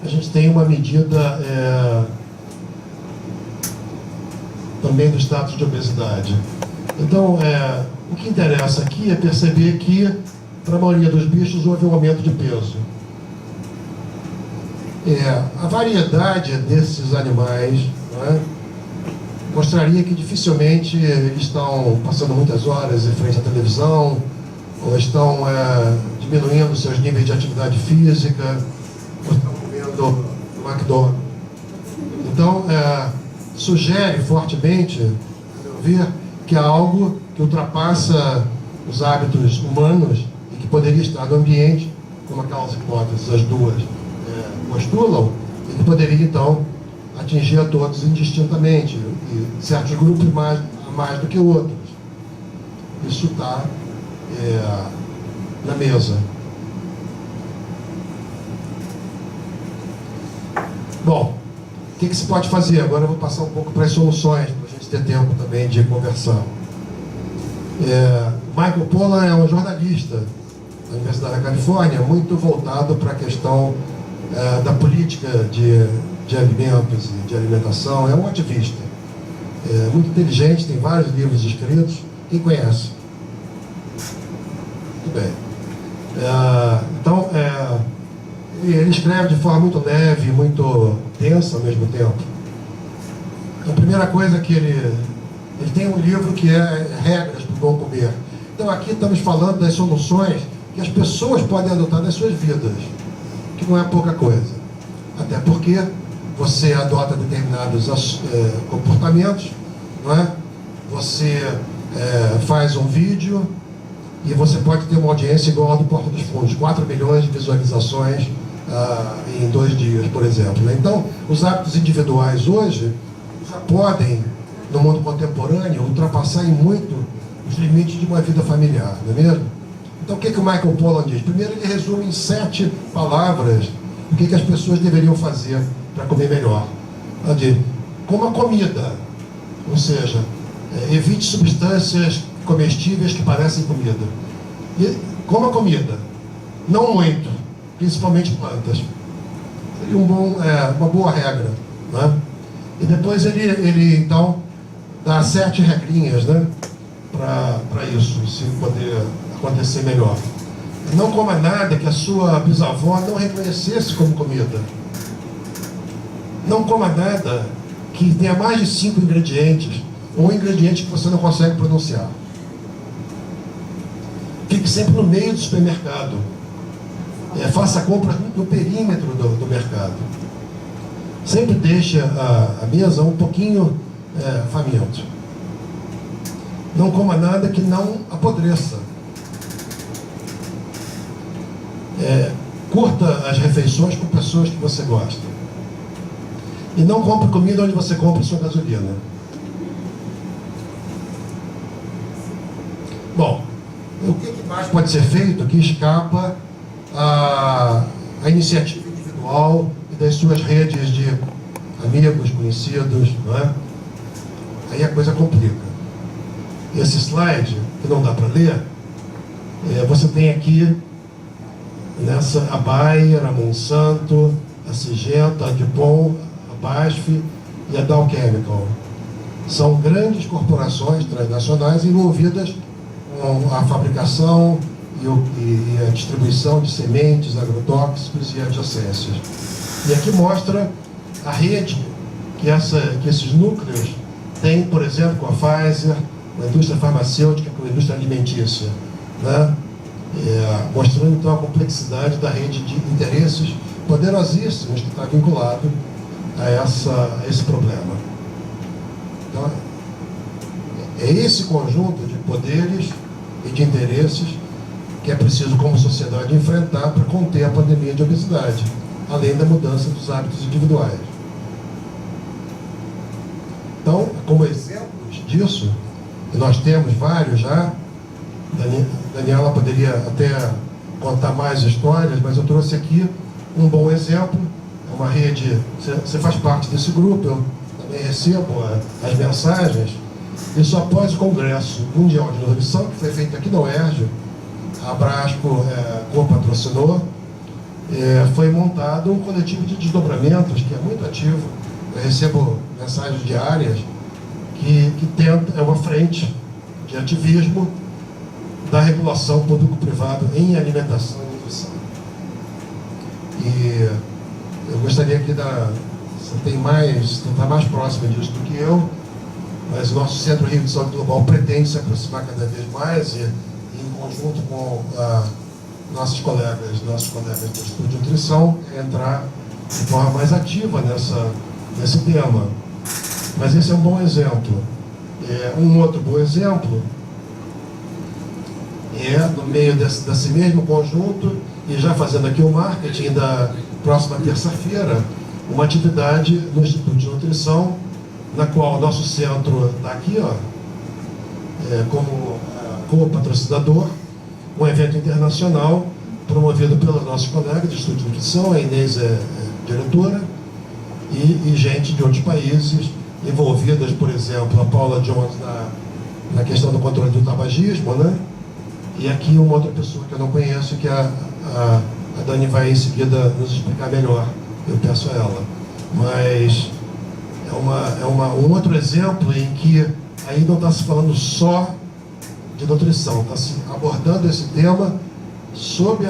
a gente tem uma medida também do status de obesidade. Então, o que interessa aqui é perceber que, para a maioria dos bichos, houve um aumento de peso. A variedade desses animais, né, mostraria que dificilmente eles estão passando muitas horas em frente à televisão, ou estão diminuindo seus níveis de atividade física, ou estão comendo no McDonald's. Então, sugere fortemente, a meu ver, que há algo que ultrapassa os hábitos humanos e que poderia estar no ambiente, como aquelas hipóteses, as duas postulam, e que poderia, então, atingir a todos indistintamente, e certos grupos mais do que outros. Isso está na mesa. Bom, o que se pode fazer? Agora eu vou passar um pouco para as soluções, para a gente ter tempo também de conversar. Michael Pollan é um jornalista da Universidade da Califórnia, muito voltado para a questão da política de alimentos e de alimentação. É um ativista, muito inteligente, tem vários livros escritos. Quem conhece? Muito bem. Então, ele escreve de forma muito leve, muito densa ao mesmo tempo. A primeira coisa que ele tem um livro que é Regras para o Bom Comer. Então aqui estamos falando das soluções que as pessoas podem adotar nas suas vidas, que não é pouca coisa. Até porque você adota determinados comportamentos, não é? Você faz um vídeo e você pode ter uma audiência igual ao do Porta dos Fundos, 4 milhões de visualizações em 2 dias, por exemplo. Então, os hábitos individuais hoje já podem, no mundo contemporâneo, ultrapassar em muito os limites de uma vida familiar, não é mesmo? Então, o que o Michael Pollan diz? Primeiro, ele resume em 7 palavras o que as pessoas deveriam fazer para comer melhor. Ele diz: coma comida, ou seja, evite substâncias comestíveis que parecem comida. E coma comida, não muito, principalmente plantas. Seria uma boa regra, né? E depois ele então dá 7 regrinhas, né, para isso poder acontecer melhor. Não coma nada que a sua bisavó não reconhecesse como comida. Não coma nada que tenha mais de 5 ingredientes, ou ingredientes que você não consegue pronunciar. Fique sempre no meio do supermercado. Faça compras no perímetro do mercado. Sempre deixe a mesa um pouquinho faminto. Não coma nada que não apodreça. Curta as refeições com pessoas que você gosta. E não compre comida onde você compra sua gasolina. Bom, o que mais pode ser feito que escapa a iniciativa individual e das suas redes de amigos, conhecidos, não é? Aí a coisa complica. Esse slide, que não dá para ler, você tem aqui a Bayer, a Monsanto, a Syngenta, a DuPont, a BASF e a Dow Chemical. São grandes corporações transnacionais envolvidas com a fabricação e a distribuição de sementes, agrotóxicos e adjacências. E aqui mostra a rede que esses núcleos têm, por exemplo, com a Pfizer, com a indústria farmacêutica, com a indústria alimentícia, né? Mostrando então a complexidade da rede de interesses poderosíssimos que está vinculado a esse problema. Então, é esse conjunto de poderes e de interesses que é preciso, como sociedade, enfrentar para conter a pandemia de obesidade, além da mudança dos hábitos individuais. Então, como exemplos disso, e nós temos vários já, Daniela poderia até contar mais histórias, mas eu trouxe aqui um bom exemplo. É uma rede, você faz parte desse grupo, eu também recebo as mensagens. Isso após o Congresso Mundial de Nutrição, que foi feito aqui na UERJ, a Abrasco co-patrocinou, foi montado um coletivo de desdobramentos que é muito ativo. Eu recebo mensagens diárias que tenta, é uma frente de ativismo da regulação público-privada em alimentação e nutrição. E eu gostaria que você está mais próximo disso do que eu, mas o nosso Centro Rio de Saúde Global pretende se aproximar cada vez mais e em conjunto com nossos colegas do Instituto de Nutrição, entrar de forma mais ativa nesse tema. Mas esse é um bom exemplo. Um outro bom exemplo no meio desse mesmo conjunto, e já fazendo aqui o marketing da próxima terça-feira, uma atividade no Instituto de Nutrição, na qual o nosso centro está aqui, como patrocinador, um evento internacional promovido pelos nossos colegas do Instituto de Nutrição, a Inês é diretora, e gente de outros países envolvidas, por exemplo, a Paula Jones na questão do controle do tabagismo, né? E aqui uma outra pessoa que eu não conheço, que a Dani vai em seguida nos explicar melhor, eu peço a ela. Mas é um outro exemplo em que aí não está se falando só de nutrição, está se abordando esse tema sob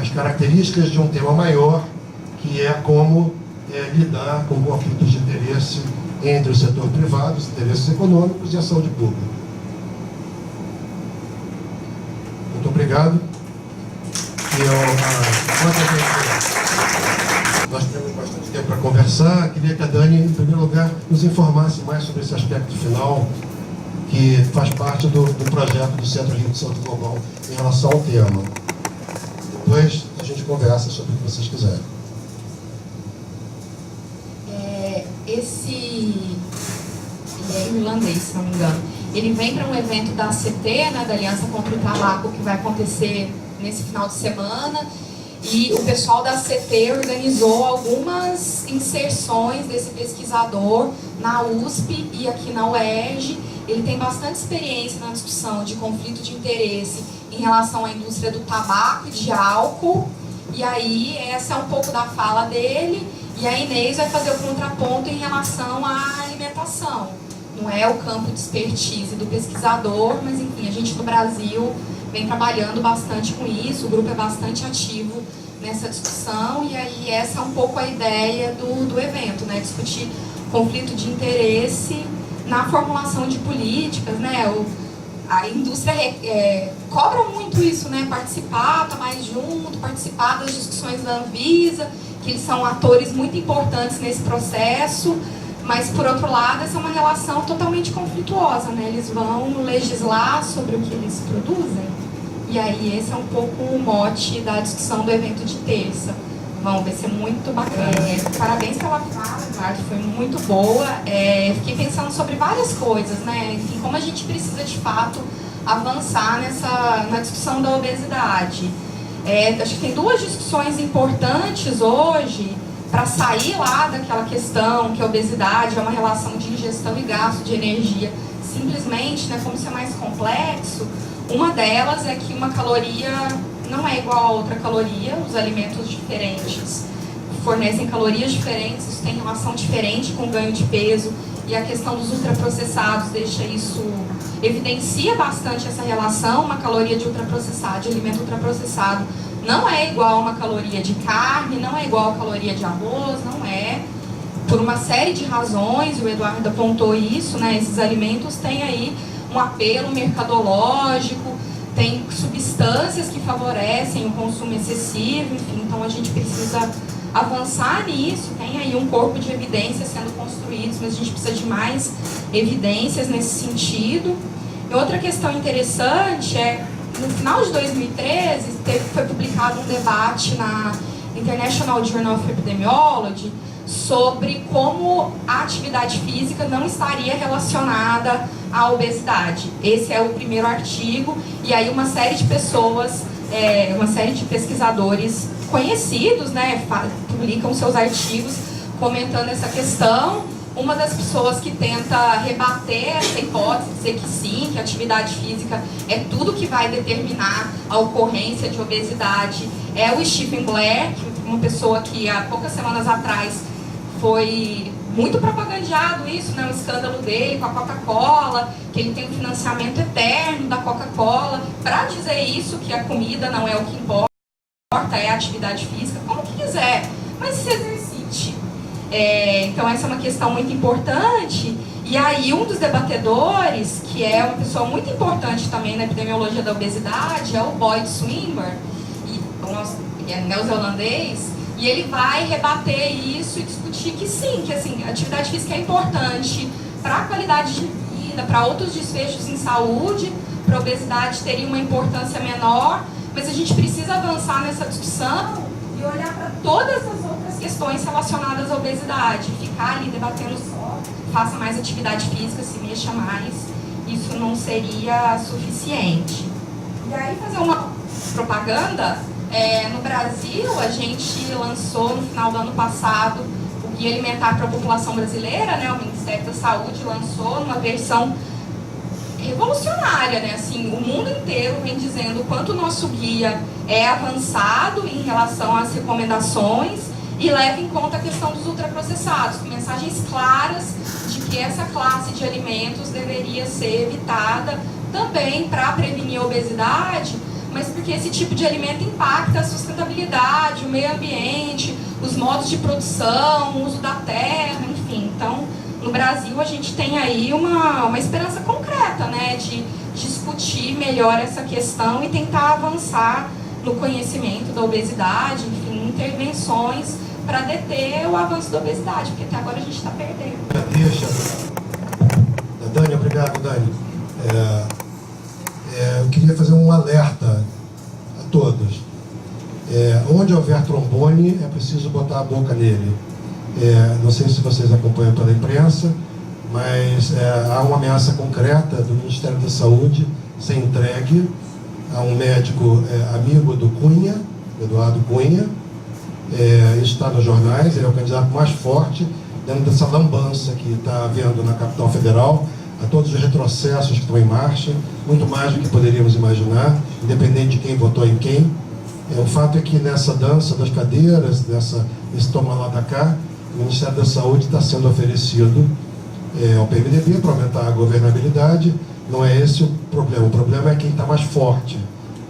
as características de um tema maior, que é como lidar com conflitos de interesse entre o setor privado, os interesses econômicos e a saúde pública. Muito obrigado. Nós temos bastante tempo para conversar. Queria que a Dani, em primeiro lugar, nos informasse mais sobre esse aspecto final, que faz parte do projeto do Centro Rio de Saúde Global em relação ao tema. Depois a gente conversa sobre o que vocês quiserem. Ele é irlandês, se não me engano. Ele vem para um evento da ACT, né, da Aliança contra o Tabaco, que vai acontecer nesse final de semana. E o pessoal da ACT organizou algumas inserções desse pesquisador na USP e aqui na UERJ. Ele tem bastante experiência na discussão de conflito de interesse em relação à indústria do tabaco e de álcool. E aí, essa é um pouco da fala dele. E a Inês vai fazer o contraponto em relação à alimentação. Não é o campo de expertise do pesquisador, mas enfim, a gente no Brasil vem trabalhando bastante com isso, o grupo é bastante ativo nessa discussão, e aí essa é um pouco a ideia do evento, né? Discutir conflito de interesse na formulação de políticas, né? A indústria cobra muito isso, né? Participar, estar mais junto, participar das discussões da Anvisa, que eles são atores muito importantes nesse processo, mas, por outro lado, essa é uma relação totalmente conflituosa, né? Eles vão legislar sobre o que eles produzem, e aí esse é um pouco o mote da discussão do evento de terça. Vai ser muito bacana. Parabéns pela fala, Eduardo, foi muito boa. Fiquei pensando sobre várias coisas, né? Enfim, como a gente precisa, de fato, avançar na discussão da obesidade. Acho que tem duas discussões importantes hoje para sair lá daquela questão que a obesidade é uma relação de ingestão e gasto de energia, simplesmente, né, como isso é mais complexo. Uma delas é que uma caloria não é igual a outra caloria, os alimentos diferentes fornecem calorias diferentes, isso tem relação diferente com ganho de peso e a questão dos ultraprocessados deixa isso, evidencia bastante essa relação. Uma caloria de ultraprocessado, de alimento ultraprocessado, não é igual a uma caloria de carne, não é igual a caloria de arroz, não é. Por uma série de razões, o Eduardo apontou isso, né? Esses alimentos têm aí um apelo mercadológico, tem substâncias que favorecem o consumo excessivo, enfim, então a gente precisa avançar nisso. Tem aí um corpo de evidências sendo construídos, mas a gente precisa de mais evidências nesse sentido. E outra questão interessante é, no final de 2013, foi publicado um debate na International Journal of Epidemiology sobre como a atividade física não estaria relacionada à obesidade. Esse é o primeiro artigo, e aí uma série de pessoas, uma série de pesquisadores conhecidos, né, publicam seus artigos comentando essa questão. Uma das pessoas que tenta rebater essa hipótese, dizer que sim, que a atividade física é tudo que vai determinar a ocorrência de obesidade, é o Stephen Blair, uma pessoa que há poucas semanas atrás foi muito propagandeado isso, né, o escândalo dele com a Coca-Cola, que ele tem um financiamento eterno da Coca-Cola, para dizer isso, que a comida não é o que importa, é a atividade física, como que quiser, mas se exercite. Então essa é uma questão muito importante. E aí um dos debatedores, que é uma pessoa muito importante também na epidemiologia da obesidade, é o Boyd Swinburne, que é neozelandês, e ele vai rebater isso e discutir que sim, que assim, a atividade física é importante para a qualidade de vida, para outros desfechos em saúde, para a obesidade teria uma importância menor, mas a gente precisa avançar nessa discussão e olhar para todas as outras questões relacionadas à obesidade, ficar ali debatendo só, faça mais atividade física, se mexa mais, isso não seria suficiente. E aí fazer uma propaganda. No Brasil, a gente lançou no final do ano passado o Guia Alimentar para a População Brasileira, né? O Ministério da Saúde lançou numa versão revolucionária, né? Assim, o mundo inteiro vem dizendo o quanto o nosso guia é avançado em relação às recomendações e leva em conta a questão dos ultraprocessados, com mensagens claras de que essa classe de alimentos deveria ser evitada também para prevenir a obesidade, mas porque esse tipo de alimento impacta a sustentabilidade, o meio ambiente, os modos de produção, o uso da terra, enfim. Então, no Brasil, a gente tem aí uma esperança concreta, né, de discutir melhor essa questão e tentar avançar no conhecimento da obesidade, enfim, intervenções para deter o avanço da obesidade, porque até agora a gente está perdendo. Dani, obrigado, Dani. Eu queria fazer um alerta a todos. Onde houver trombone, é preciso botar a boca nele. Não sei se vocês acompanham pela imprensa, mas há uma ameaça concreta do Ministério da Saúde ser entregue a um médico amigo do Cunha, Eduardo Cunha. Isso está nos jornais, ele é o candidato mais forte dentro dessa lambança que está havendo na capital federal, a todos os retrocessos que estão em marcha, muito mais do que poderíamos imaginar, independente de quem votou em quem. O fato é que nessa dança das cadeiras, nesse toma lá da cá, o Ministério da Saúde está sendo oferecido ao PMDB para aumentar a governabilidade. Não é esse o problema é quem está mais forte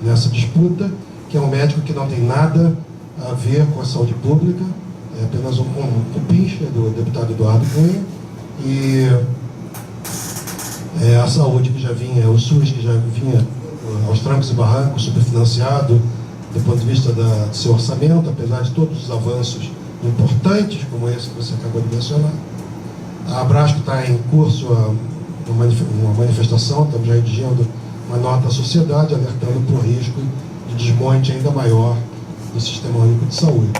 nessa disputa, que é um médico que não tem nada a ver com a saúde pública, é apenas um pinche do deputado Eduardo Cunha, e a saúde que já vinha, o SUS que já vinha aos trancos e barrancos, superfinanciado do ponto de vista do seu orçamento, apesar de todos os avanços importantes, como esse que você acabou de mencionar. A Abrasco está em curso uma manifestação, estamos já redigindo uma nota à sociedade, alertando para o risco de desmonte ainda maior do Sistema Único de Saúde.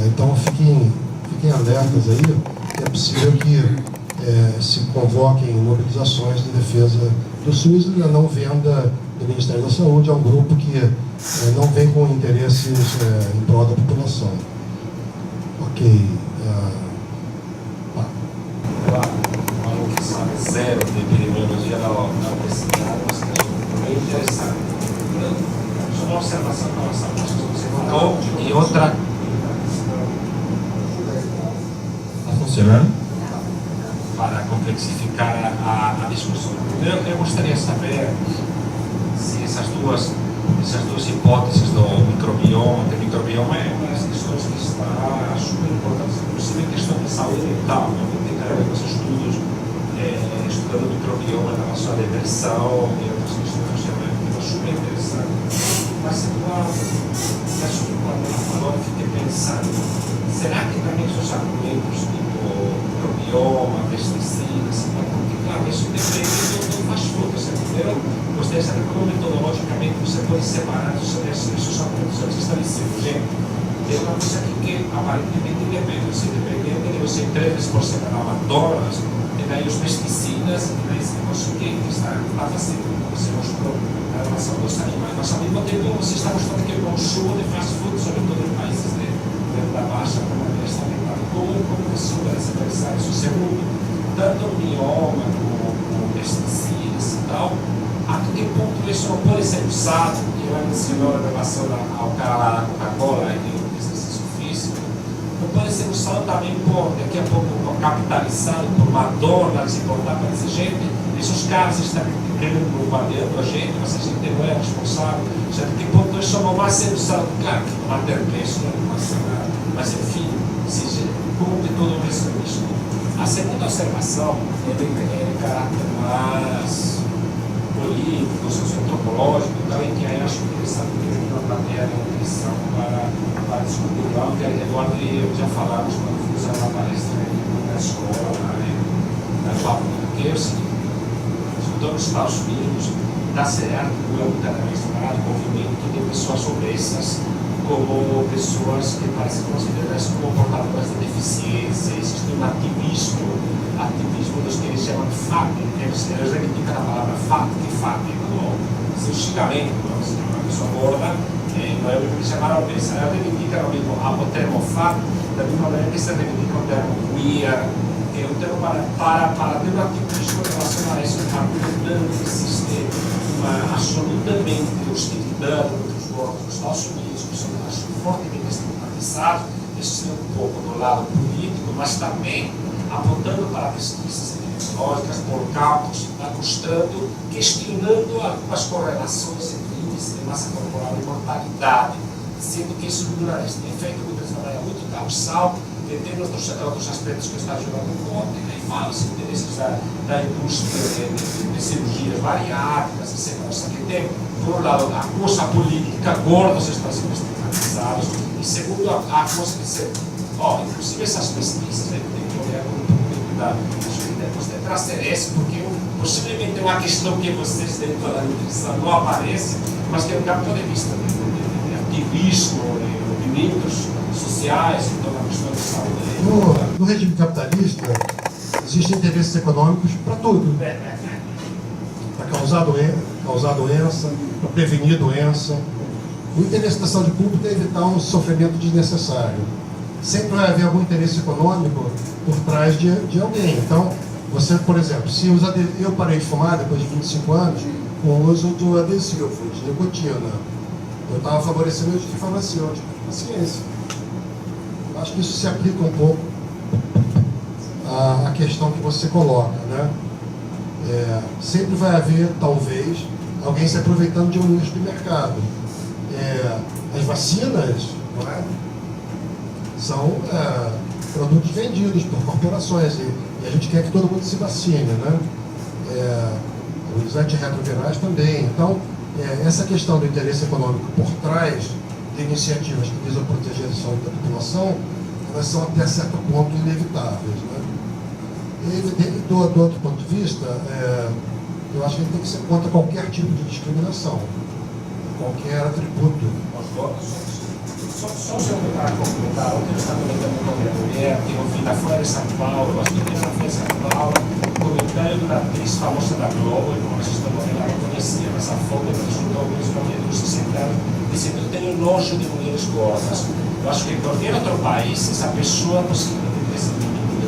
Então fiquem alertas aí, que é possível que se convoquem mobilizações de defesa do SUS e da não venda do Ministério da Saúde a um grupo que não vem com interesses em prol da população. Ok. Algo que sabe zero de epidemiologia da obesidade, mas que é bem interessante. Só uma observação para nossa e outra. Está funcionando? Para complexificar a discussão. Eu gostaria de saber se essas duas hipóteses do microbioma, que o microbioma é uma das questões que está super importante, inclusive em questão de saúde mental, tem que ver com os estudos, estudando o microbioma em relação à depressão e outras questões, é super interessante. Mas quando ela falou, eu fiquei pensando, será que também os argumentos tipo microbioma, pesticidas, porque claro, isso depende do fast food, você entendeu? Gostaria de saber como metodologicamente você pode separar esses argumentos. Você está dizendo, gente, tem uma coisa aqui que aparentemente depende, se dependendo de você 3 vezes por semana McDonald's, e daí os pesticidas, e daí esse negócio que está fazendo, você mostrou a relação dos animais, mas ao mesmo tempo você está mostrando que o consumo de fast food, sobretudo em países da baixa população, como você vai se interessar isso? Segundo, tanto o bioma como pesticidas e tal, a que ponto isso não pode ser usado, que ela mencionou em relação ao cara lá da Coca-Cola e do exercício físico, não pode ser usado também por, daqui a pouco, capitalizado por McDonald's e por para dizer, gente, esses caras estão querendo bombardeando a gente, mas a gente não é responsável, já que ponto isso não vai ser usado, claro, que não vai ter preço, não vai ser nada, mas enfim, como que todo isso é isso. A segunda observação é de caráter mais político, socioantropológico, então, em que aí acho interessante que tem uma plateia de nutrição para discutir algo que Eduardo e eu já falamos quando fomos a uma palestra na escola, na fábrica, que é o seguinte, escutando nos Estados Unidos, está se articulando cada vez mais o movimento de pessoas obesas como pessoas que parecem consideradas como portadoras de deficiência. Existe um ativismo dos que eles chamam de FAT, eles reivindicam a palavra FAT, que FAT é como seu xingamento, uma pessoa gorda, não é o que eles chamaram obesa. Eles reivindicam o termo FAT, da mesma maneira que se reivindica o termo queer, que é um termo para ter um ativismo em relação a isso, argumentando que existe uma absolutamente hostilidade entre os gordos nos Estados Unidos, que são fortemente estigmatizados, isso é um pouco do lado político, mas também apontando para pesquisas epidemiológicas por campos, mostrando, questionando algumas correlações entre índice de massa corporal e mortalidade, sendo que isso não é efeito de maneira muito causal, que tem outros aspectos que está jogando contra, e aí fala-se interesses da indústria de cirurgias bariátricas, etc. Que tem, por um lado, a coisa política, gordos estão sendo estigmatizados, e segundo, a coisa que se. Inclusive essas pesquisas, tem que olhar com um pouco da você trazer isso, porque possivelmente é uma questão que vocês dentro da nutrição não aparece, mas que é um campo de vista de ativismo, de movimentos sociais, então a questão de saúde. No regime capitalista, existem interesses econômicos para tudo. Para causar doença, para prevenir doença. O interesse da saúde pública é evitar um sofrimento desnecessário. Sempre vai haver algum interesse econômico por trás de alguém. Então, você, por exemplo, se usa eu parei de fumar depois de 25 anos com o uso do adesivo, de nicotina. Eu estava favorecendo o uso de farmacêutico, a ciência. Acho que isso se aplica um pouco à questão que você coloca, né? Sempre vai haver, talvez, alguém se aproveitando de um nicho de mercado. As vacinas, não é? São produtos vendidos por corporações e a gente quer que todo mundo se vacine, né? Os antirretrovirais também. Então, essa questão do interesse econômico por trás de iniciativas que visam proteger a saúde da população, elas são até certo ponto inevitáveis, né? E do outro ponto de vista, eu acho que a gente tem que ser contra qualquer tipo de discriminação, qualquer atributo. Só se eu para completar, ontem eu estava comentando com a minha mulher, que eu vi na Folha de São Paulo, acho que na Folha de São Paulo, um comentário de uma atriz famosa da Globo, e como vocês estão vendo, ela conhecia, mas a foto resultou mesmo com a minha indústria central, dizendo que eu tenho nojo de mulheres gordas. Eu acho que em qualquer outro país, essa pessoa possivelmente tivesse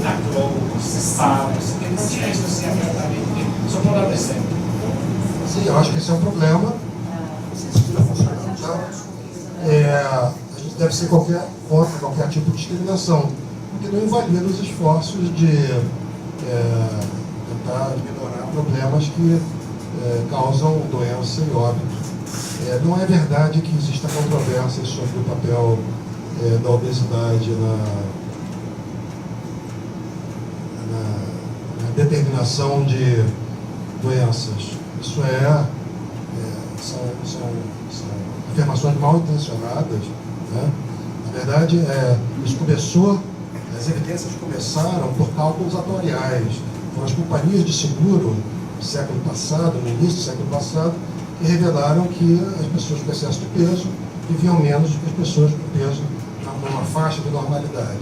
na Globo, processada, você tem que dizer isso assim abertamente, só por dar exemplo. Sim, eu acho que esse é um problema. A gente deve ser contra qualquer tipo de discriminação, porque não invalida os esforços de tentar minorar problemas que causam doença e óbito. Não é verdade que exista controvérsia sobre o papel da obesidade na determinação de doenças. Isso são afirmações mal intencionadas, né? Na verdade, as evidências começaram por cálculos atuariais. Foram as companhias de seguro no século passado, no início do século passado, que revelaram que as pessoas com excesso de peso viviam menos do que as pessoas com peso numa faixa de normalidade.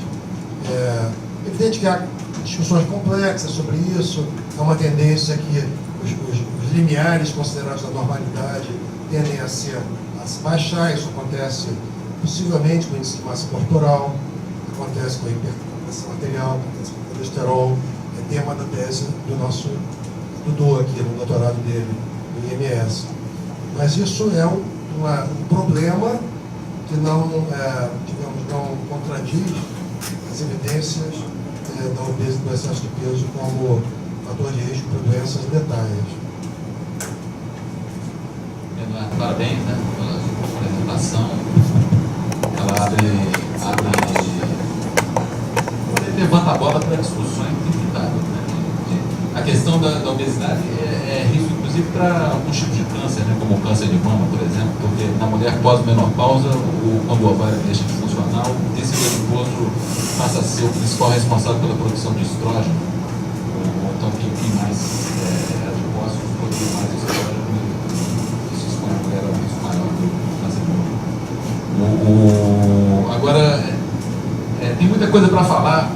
É evidente que há discussões complexas sobre isso. Há uma tendência que os limiares considerados da normalidade tendem a se baixar. Isso acontece possivelmente com o índice de massa corporal, acontece com a hipertensão arterial, acontece com o colesterol. É tema da tese do nosso Dudu aqui, no doutorado dele, no IMS. Mas isso é um problema que não contradiz as evidências da obesidade, do excesso de peso como fator de risco para doenças letais. Eduardo, parabéns, né, pela apresentação. Ela levanta a bola para discussões infinitáveis, né? A questão da obesidade é risco, inclusive, para alguns tipos de câncer, né, como o câncer de mama, por exemplo, porque na mulher pós-menopausa, quando o ovário deixa de funcionar, o tecido adiposo passa a ser o principal responsável pela produção de estrógeno. Então, quem mais adipócitos produz mais estrógeno, isso expõe a mulher a um risco maior do câncer de mama. Agora, tem muita coisa para falar.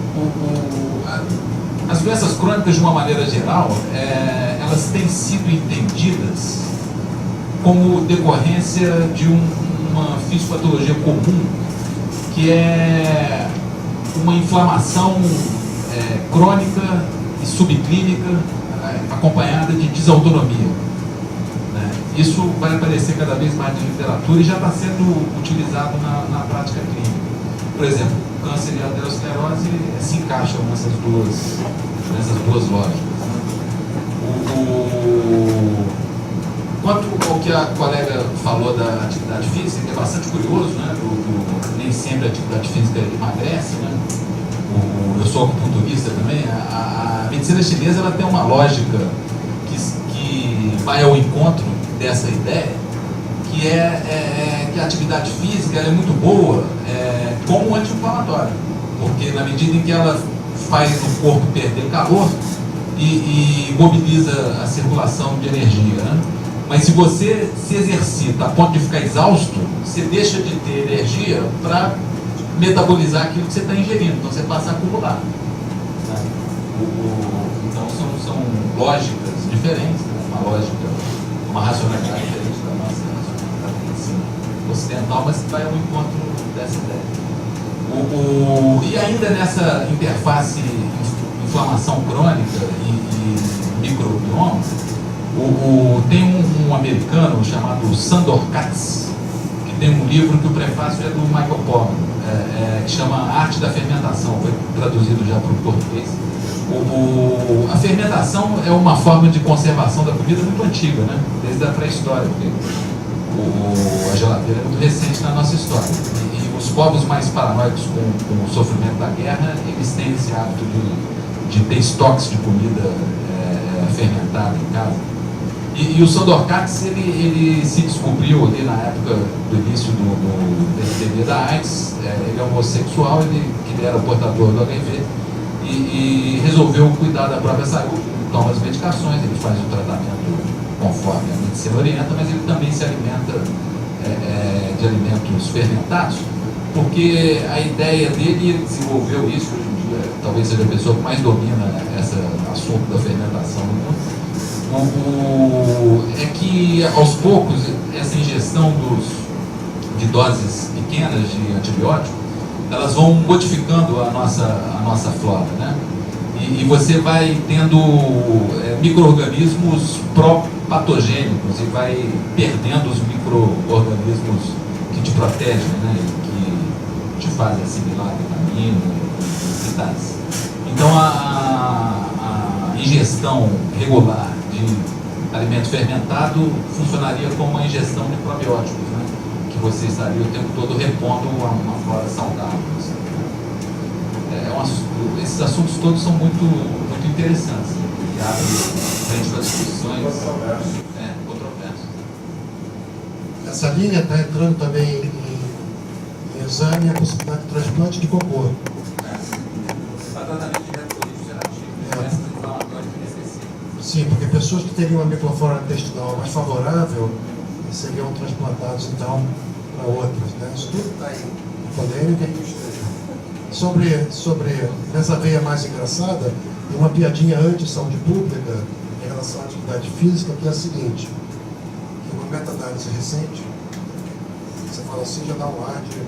As doenças crônicas, de uma maneira geral, elas têm sido entendidas como decorrência de uma fisiopatologia comum, que é uma inflamação crônica e subclínica acompanhada de desautonomia, né? Isso vai aparecer cada vez mais na literatura e já está sendo utilizado na prática clínica. Por exemplo, o câncer e a aterosclerose se encaixam nessas duas lógicas, né? Quanto ao que a colega falou da atividade física, que é bastante curioso, né? Nem sempre a atividade física emagrece, né? Eu sou acupunturista também. A medicina chinesa ela tem uma lógica que vai ao encontro dessa ideia, que que a atividade física ela é muito boa como anti-inflamatória, porque na medida em que ela faz o corpo perder calor e mobiliza a circulação de energia, né? Mas se você se exercita a ponto de ficar exausto, você deixa de ter energia para metabolizar aquilo que você está ingerindo, então você passa a acumular, né? Então são lógicas diferentes, né? Uma racionalidade diferente da nossa racionalidade ocidental, mas vai ao encontro dessa ideia. E ainda nessa interface inflamação crônica e microbioma, tem um americano chamado Sandor Katz, que tem um livro que o prefácio é do Michael Pollan, que chama Arte da Fermentação, foi traduzido já para o português. A fermentação é uma forma de conservação da comida muito antiga, né? Desde a pré-história, porque a geladeira é muito recente na nossa história. E os povos mais paranoicos com o sofrimento da guerra, eles têm esse hábito de ter estoques de comida fermentada em casa. E o Sandor Katz, ele se descobriu ali na época do início da epidemia da AIDS. Ele é homossexual, ele era portador do HIV e resolveu cuidar da própria saúde. Toma as medicações, ele faz o tratamento conforme a medicina orienta, mas ele também se alimenta de alimentos fermentados, porque a ideia dele, ele desenvolveu isso, hoje em dia talvez seja a pessoa que mais domina esse assunto da fermentação no mundo, é que aos poucos essa ingestão de doses pequenas de antibiótico, elas vão modificando a nossa flora, né? E você vai tendo micro-organismos pró-patogênicos e vai perdendo os micro-organismos que te protegem, né? Que te fazem assimilar vitamina e tais. Então a ingestão regular de alimento fermentado funcionaria como uma ingestão de probióticos, né? Que você estaria o tempo todo repondo uma flora saudável. Assim. Esses assuntos todos são muito interessantes, né? E abrem frente para discussões controversas. Essa linha está entrando também em exame a possibilidade de transplante de cocô. Tratamento de retrolismo gerativo, inflamatório inespecífico. Sim, porque pessoas que teriam uma microflora intestinal mais favorável seriam transplantados então para outras. Né? Isso tudo está aí polêmica. Sobre nessa veia mais engraçada, tem uma piadinha anti-saúde pública em relação à atividade física, que é a seguinte: que uma meta-análise recente, você fala assim, já dá um ar de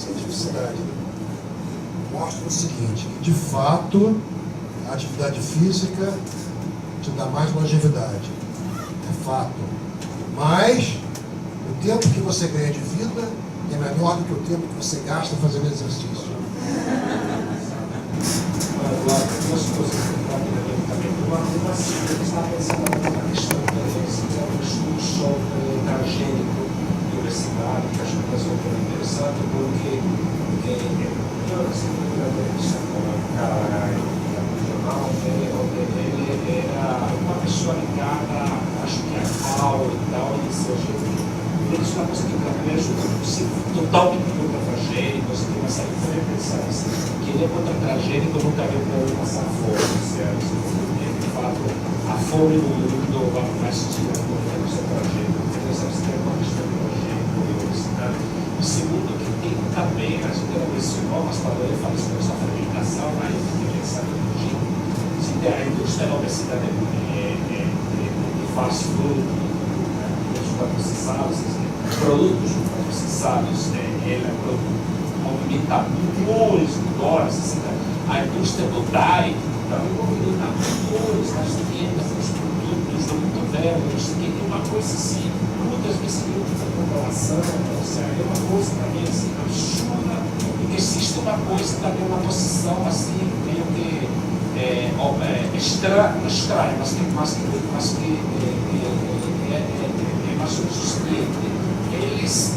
cientificidade, né? Mostra o seguinte, que de fato a atividade física te dá mais longevidade, é fato, mas o tempo que você ganha de vida é menor do que o tempo que você gasta fazendo exercício. Duas coisas rapidamente também. Uma está pensando na questão do estudo sobre transgênico e obesidade, que acho que é super interessante, porque eu sempre fui uma entrevista com um cara no jornal, ele era uma pessoa ligada, acho que a FAO e tal, e disse, ele disse uma coisa que para mim ajuda, se totalmente contra transgênico, você tem uma série de pensar assim, que ele é contra transgênico, nunca viu para ele passar fome, certo? De fato, a fome no mundo vai se tirar com a questão transgênico, porque nós sabemos que é uma questão de transgênico e obesidade. O segundo, que tem também, a gente não mencionou, mas quando ele fala sobre essa fermentação, aí tem que pensar no jeito. Se tem a indústria da obesidade de fast food, processados, produtos processados, ele movimenta milhões de dólares, assim, a indústria do dye também movimenta milhões das vendas dos produtos do mundo velho, tem uma coisa assim, muitas vezes tem muita comprovação, ou seja, é uma coisa também assim, absurda, e que existe uma coisa também, uma posição assim, meio que estranha, mas que mais ou menos o seguinte: eles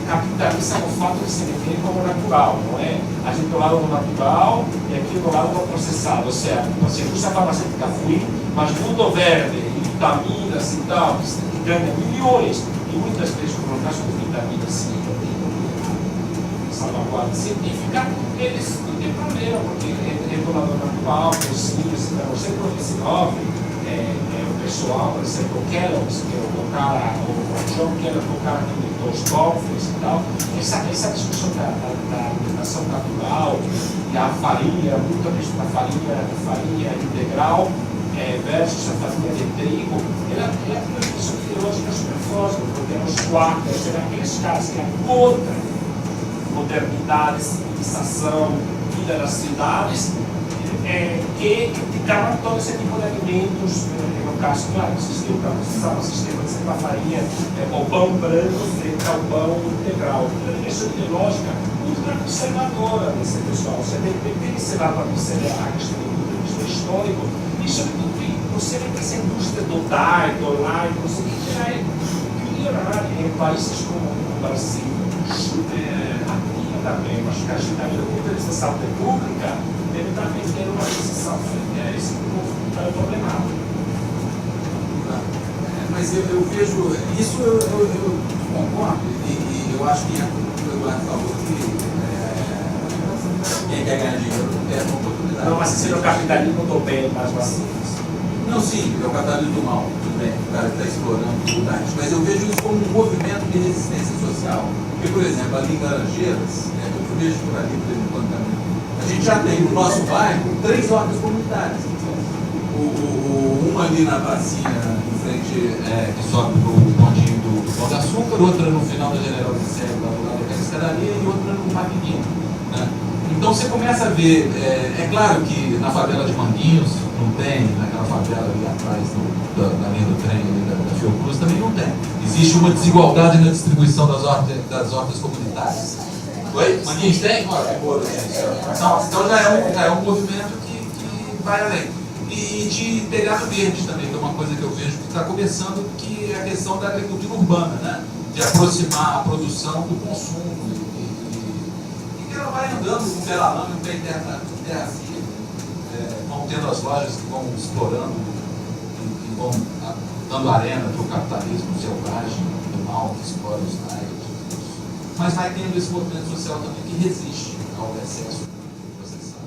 capitalizam o fato de se definir como natural, não é? A gente do lado do natural e aqui do lado do processado, ou seja, você usa a farmacêutica ruim, mas mundo verde e vitaminas e tal, que ganha milhões, e muitas vezes, como no caso de vitaminas C, salvaguarda científica, eles não têm problema, porque é do lado natural, cozinhas, você conhece o pessoal, por exemplo, o Kellogg's, que é o cara, o John Kellogg, o cara que inventou os cofres e tal, essa discussão da alimentação natural e a farinha, muito a questão da farinha integral versus a farinha de trigo, ela tem uma discussão ideológica super forte, porque os quartos eram aqueles caras que eram contra modernidade, civilização, vida das cidades, que criticavam todo esse tipo de alimentos, no caso, claro, existia o sistema de ser a farinha, o pão branco frente ao pão integral. Essa ideológica ultra conservadora desse pessoal. Você tem que ser lá para perceber a questão do histórico, e sobretudo você vê que essa indústria do dye, do online, não sei o que, já é milionária em países como o Brasil, ativa também, mas que a gente também, do ponto de vista da saúde pública, deve também ter uma decisão frente a esse problemático. Mas eu vejo, isso eu concordo, e eu acho que o Eduardo falou que quem quer ganhar dinheiro não quer uma oportunidade. Não, mas se é o capitalismo do bem, mais vacinas. Não, sim, é o capitalismo do mal, tudo bem, o cara está explorando dificuldades, mas eu vejo isso como um movimento de resistência social. Porque, por exemplo, ali em Laranjeiras, eu vejo por ali, por exemplo, quando também, a gente já tem no nosso bairro 3 hortas comunitárias. Uma ali na pracinha, em frente, que sobe para o pontinho do Pão de Açúcar, outra no final da General Vicente, lá do lado daquela escadaria, e outra no Maquininho, né? Então você começa a ver, é claro que na favela de Manguinhos não tem, naquela favela ali atrás da linha do trem, ali da Fiocruz, também não tem. Existe uma desigualdade na distribuição das hortas comunitárias. Oi? Manguinhos tem? Olha, então já é um movimento que vai além. E de telhado verde também, que é uma coisa que eu vejo que está começando, que é a questão da agricultura urbana, né? De aproximar a produção do consumo. E que ela vai andando com o pé na lama e o pé em terra via. Vão tendo as lojas que vão explorando e vão dando arena para o capitalismo selvagem, do mal, que explora os naios. Mas vai tendo esse movimento social também que resiste ao excesso processado.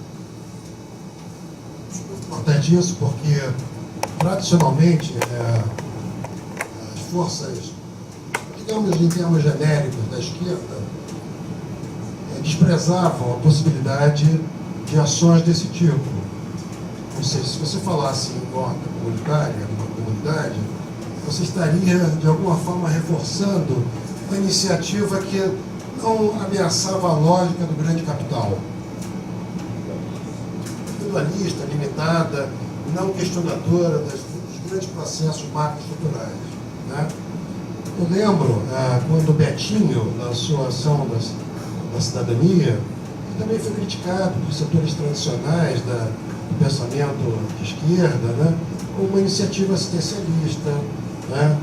Acho muito importante isso, porque tradicionalmente as forças, digamos em termos genéricos, da esquerda, desprezavam a possibilidade de ações desse tipo. Ou seja, se você falasse em horta comunitária, numa comunidade, você estaria, de alguma forma, reforçando uma iniciativa que não ameaçava a lógica do grande capital. Individualista, limitada, não questionadora dos grandes processos macroestruturais, né? Eu lembro, quando o Betinho lançou a ação da cidadania, ele também foi criticado por setores tradicionais do pensamento de esquerda, né? Como uma iniciativa assistencialista, né?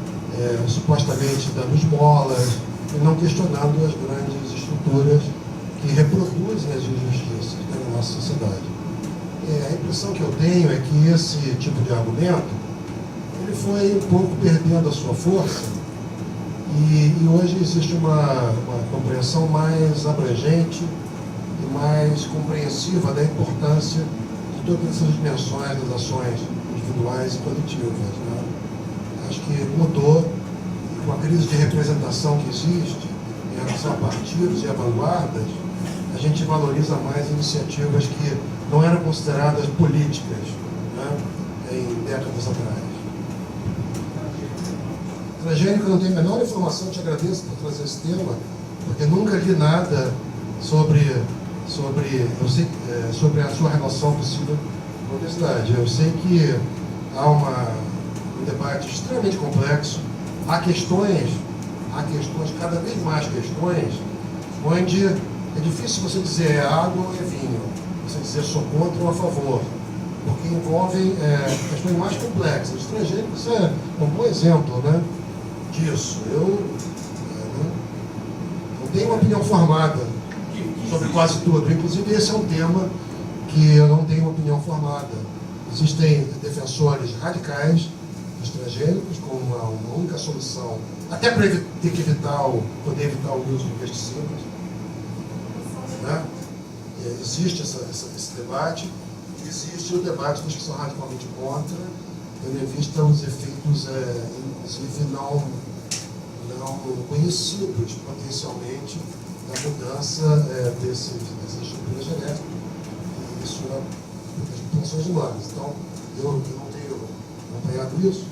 Supostamente dando esmolas, e não questionando as grandes estruturas que reproduzem as injustiças da nossa sociedade. A impressão que eu tenho é que esse tipo de argumento ele foi um pouco perdendo a sua força e hoje existe uma compreensão mais abrangente e mais compreensiva da importância de todas essas dimensões das ações individuais e coletivas, né? Acho que mudou com a crise de representação que existe em relação a partidos e a vanguardas. A gente valoriza mais iniciativas que não eram consideradas políticas, né, em décadas atrás. Transgênico, eu não tenho a menor informação, te agradeço por trazer esse tema, porque nunca li nada sobre a sua relação possível com a obesidade. Eu sei que há um debate extremamente complexo, há questões, cada vez mais questões, onde é difícil você dizer é água ou é vinho, você dizer sou contra ou a favor, porque envolvem questões mais complexas. Os transgênicos é um bom exemplo, né, disso. Eu não tenho uma opinião formada sobre quase tudo, inclusive esse é um tema que eu não tenho uma opinião formada. Existem defensores radicais dos transgênicos como uma única solução, até para poder evitar o uso de pesticidas, né? Existe esse debate. Existe o debate dos que são radicalmente contra, tendo em vista os efeitos, inclusive não conhecidos potencialmente da mudança dessas estruturas genéticas, e isso das populações humanas. Então, eu não tenho acompanhado isso,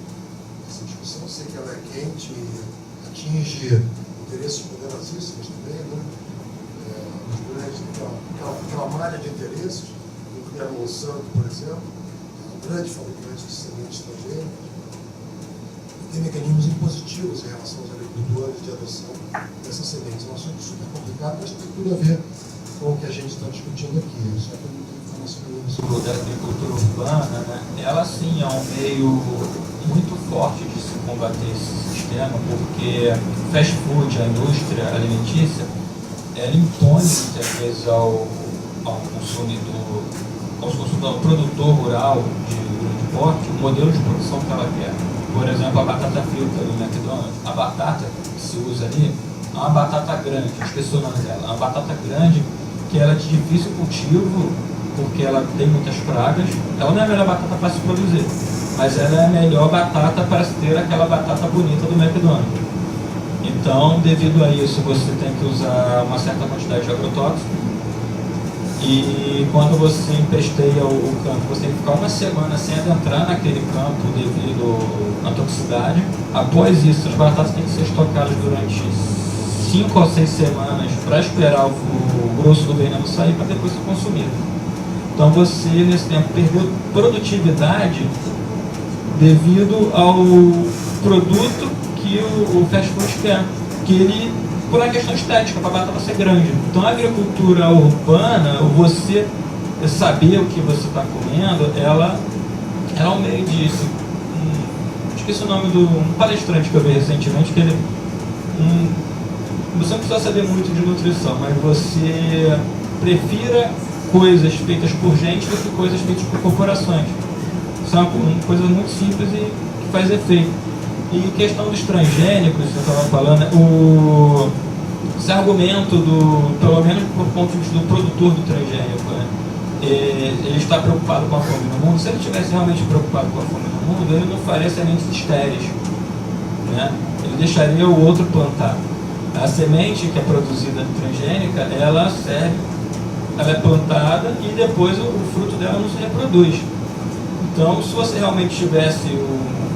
essa discussão. Sei que ela é quente e atinge interesses poderosíssimos também, né? Aquela malha de interesses, incluindo a Monsanto, por exemplo, é um grande fabricante de sementes transgênicas, tem mecanismos impositivos em relação aos agricultores de adoção dessas sementes. É um assunto super complicado, mas tem tudo a ver com o que a gente está discutindo aqui. Só que eu não tenho informação nenhuma sobre da agricultura urbana, né? Ela sim é um meio muito forte de se combater esse sistema, porque fast food, a indústria alimentícia, ela impõe muitas vezes ao consumidor, ao produtor rural de grande porte, o modelo de produção que ela quer. Por exemplo, a batata frita do McDonald's, a batata que se usa ali, é uma batata grande, esqueci o nome dela, é uma batata grande que ela é de difícil cultivo, porque ela tem muitas pragas. Ela não é a melhor batata para se produzir, mas ela é a melhor batata para se ter aquela batata bonita do McDonald's. Então, devido a isso, você tem que usar uma certa quantidade de agrotóxico. E quando você empesteia o campo, você tem que ficar uma semana sem adentrar naquele campo devido à toxicidade. Após isso, as batatas têm que ser estocadas durante 5 ou 6 semanas para esperar o grosso do veneno sair para depois ser consumido. Então você, nesse tempo, perdeu produtividade devido ao produto que o fast food quer, que ele, por uma questão estética, para a batata ser grande. Então a agricultura urbana, você saber o que você está comendo, ela ela ao meio disse, esqueci o nome do um palestrante que eu vi recentemente, que ele, você não precisa saber muito de nutrição, mas você prefira coisas feitas por gente do que coisas feitas por corporações. Isso é uma coisa muito simples e que faz efeito. E questão dos transgênicos, que eu estava falando, esse argumento, pelo menos por ponto de vista do produtor do transgênico, né? Ele está preocupado com a fome no mundo. Se ele estivesse realmente preocupado com a fome no mundo, ele não faria sementes estéreis, né? Ele deixaria o outro plantar. A semente que é produzida transgênica, ela é plantada e depois o fruto dela não se reproduz. Então, se você realmente tivesse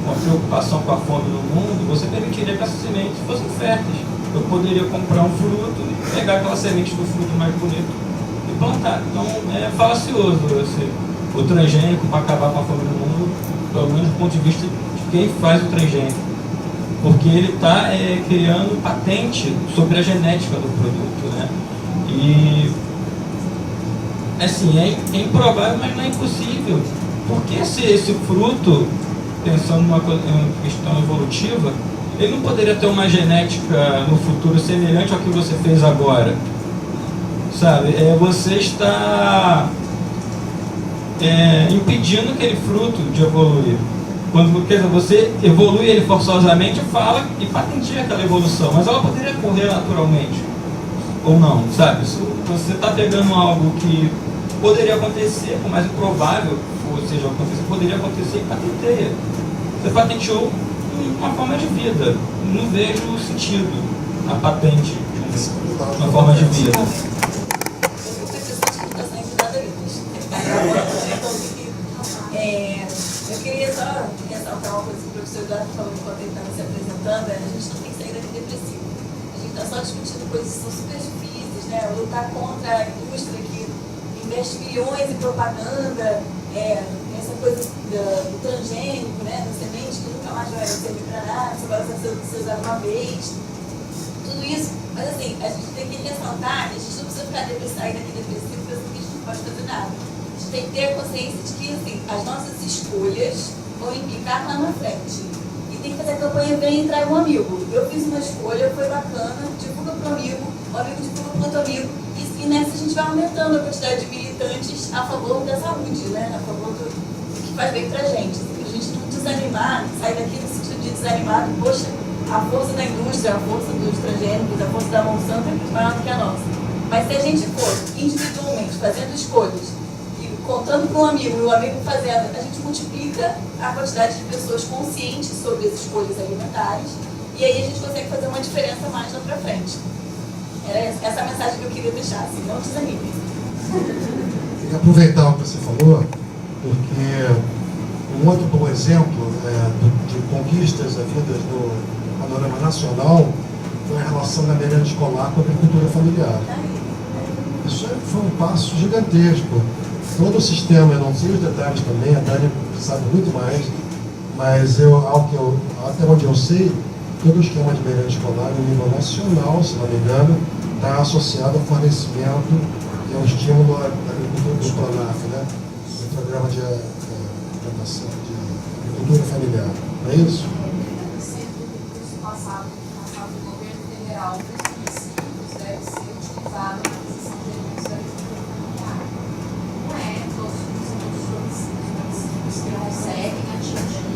uma preocupação com a fome no mundo, você permitiria que essas sementes fossem férteis. Eu poderia comprar um fruto e pegar aquela semente do fruto mais bonito e plantar. Então, é falacioso o transgênico para acabar com a fome no mundo, pelo menos do ponto de vista de quem faz o transgênico. Porque ele está criando patente sobre a genética do produto, né? E, assim, é improvável, mas não é impossível. Porque esse fruto, pensando numa questão evolutiva, ele não poderia ter uma genética no futuro semelhante ao que você fez agora. Sabe? Você está impedindo aquele fruto de evoluir. Quando, quer dizer, você evolui ele forçosamente, fala e patenteia aquela evolução, mas ela poderia ocorrer naturalmente. Ou não, sabe? Você está pegando algo que poderia acontecer, por mais improvável, ou seja, poderia acontecer e patenteia. Você patenteou uma forma de vida. Não vejo sentido na patente de uma forma de vida. Eu queria só ressaltar uma coisa que o professor Eduardo falou enquanto ele estava se apresentando, a gente não tem que sair daqui depressivo. A gente está só discutindo coisas que são super difíceis, né? Lutar contra a indústria que investe milhões em propaganda, essa coisa do transgênico, né? Da semente que nunca mais vai servir para nada, só vai ser usado uma vez. Tudo isso, mas assim, a gente tem que ressaltar, a gente não precisa sair daqui depressivo pensando que a gente não pode fazer nada. A gente tem que ter a consciência de que assim, as nossas escolhas vão implicar lá na frente. E tem que fazer a campanha Vem e Traga um Amigo. Eu fiz uma escolha, foi bacana, divulga para o amigo divulga para outro amigo. E nessa a gente vai aumentando a quantidade de militantes a favor da saúde, né? A favor do que faz bem pra gente. A gente não desanimar, sair daqui no sentido de desanimado, poxa, a força da indústria, a força dos transgênicos, a força da Monsanto é muito maior do que a nossa. Mas se a gente for individualmente fazendo escolhas, contando com um amigo e o amigo fazendo, a gente multiplica a quantidade de pessoas conscientes sobre as escolhas alimentares e aí a gente consegue fazer uma diferença mais lá pra frente. Era essa a mensagem que eu queria deixar, assim, não desanimem. Queria aproveitar o que você falou, porque um outro bom exemplo de conquistas havidas no panorama nacional foi a relação da merenda escolar com a agricultura familiar. Isso foi um passo gigantesco. Todo o sistema, eu não sei os detalhes também, a Dani sabe muito mais, mas até onde eu sei, todo o esquema de merenda escolar, no nível nacional, se não me engano, está associado ao fornecimento e ao estímulo da agricultura do PRONAF, né? Do Programa de Implantação de Agricultura Familiar. Não é isso? O passado do governo federal dos municípios deve ser utilizado na aquisição de alimentos da agricultura familiar. Não é todos os municípios que conseguem atingir,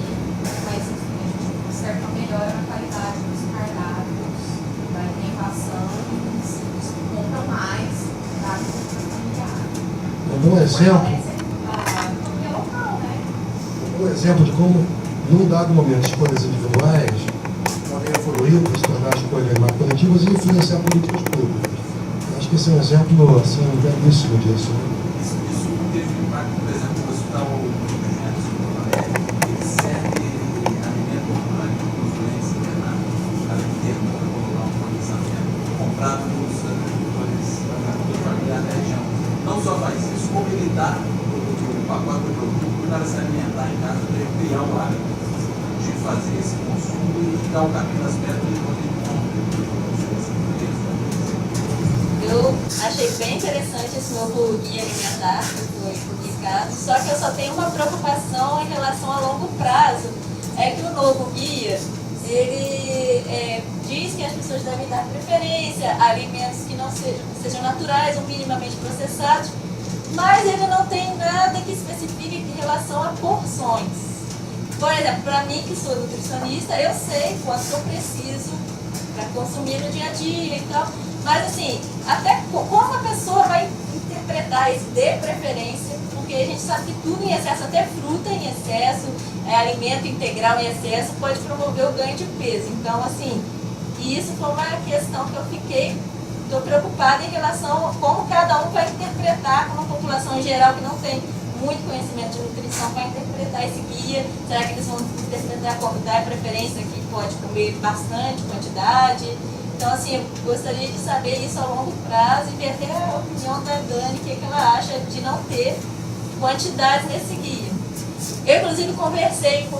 mas enfim, a gente observa uma melhora na qualidade dos cardápios, da alimentação, e municípios que compram mais da agricultura familiar. Um bom exemplo. Um exemplo de como, num dado momento, escolhas individuais podem evoluir para se tornar escolhas mais coletivas e influenciar políticas públicas. Acho que esse é um exemplo assim, belíssimo disso. Né? Isso teve impacto, por exemplo, no Hospital Monumentos de Porto Alegre, ele serve alimento orgânico para os doentes internados, cada tempo para colocar um planejamento comprado pelos agricultores familiares da região. Não só faz isso, como ele dá o pacote do produto para se alimentar em casa, para ele criar o hábito de fazer esse consumo e dar o caminho das pedras de onde ele compra. Eu achei bem interessante esse novo guia alimentar que foi publicado atualizado, só que eu só tenho uma preocupação em relação a longo prazo, é que o novo guia, ele diz que as pessoas devem dar preferência a alimentos que não sejam naturais ou minimamente processados, mas ele não tem nada que especifique em relação a porções. Por exemplo, para mim que sou nutricionista, eu sei quanto eu preciso para consumir no dia a dia e tal, mas assim, até como a pessoa vai interpretar esse de preferência, porque a gente sabe que tudo em excesso, até fruta em excesso, alimento integral em excesso, pode promover o ganho de peso. Então, assim, isso foi uma questão que eu estou preocupada em relação a como cada um vai interpretar, como a população em geral que não tem muito conhecimento de nutrição vai interpretar esse guia. Será que eles vão interpretar como dar preferência que pode comer bastante quantidade? Então, assim, eu gostaria de saber isso a longo prazo e ver até a opinião da Dani, o que ela acha de não ter quantidades nesse guia. Eu, inclusive, conversei com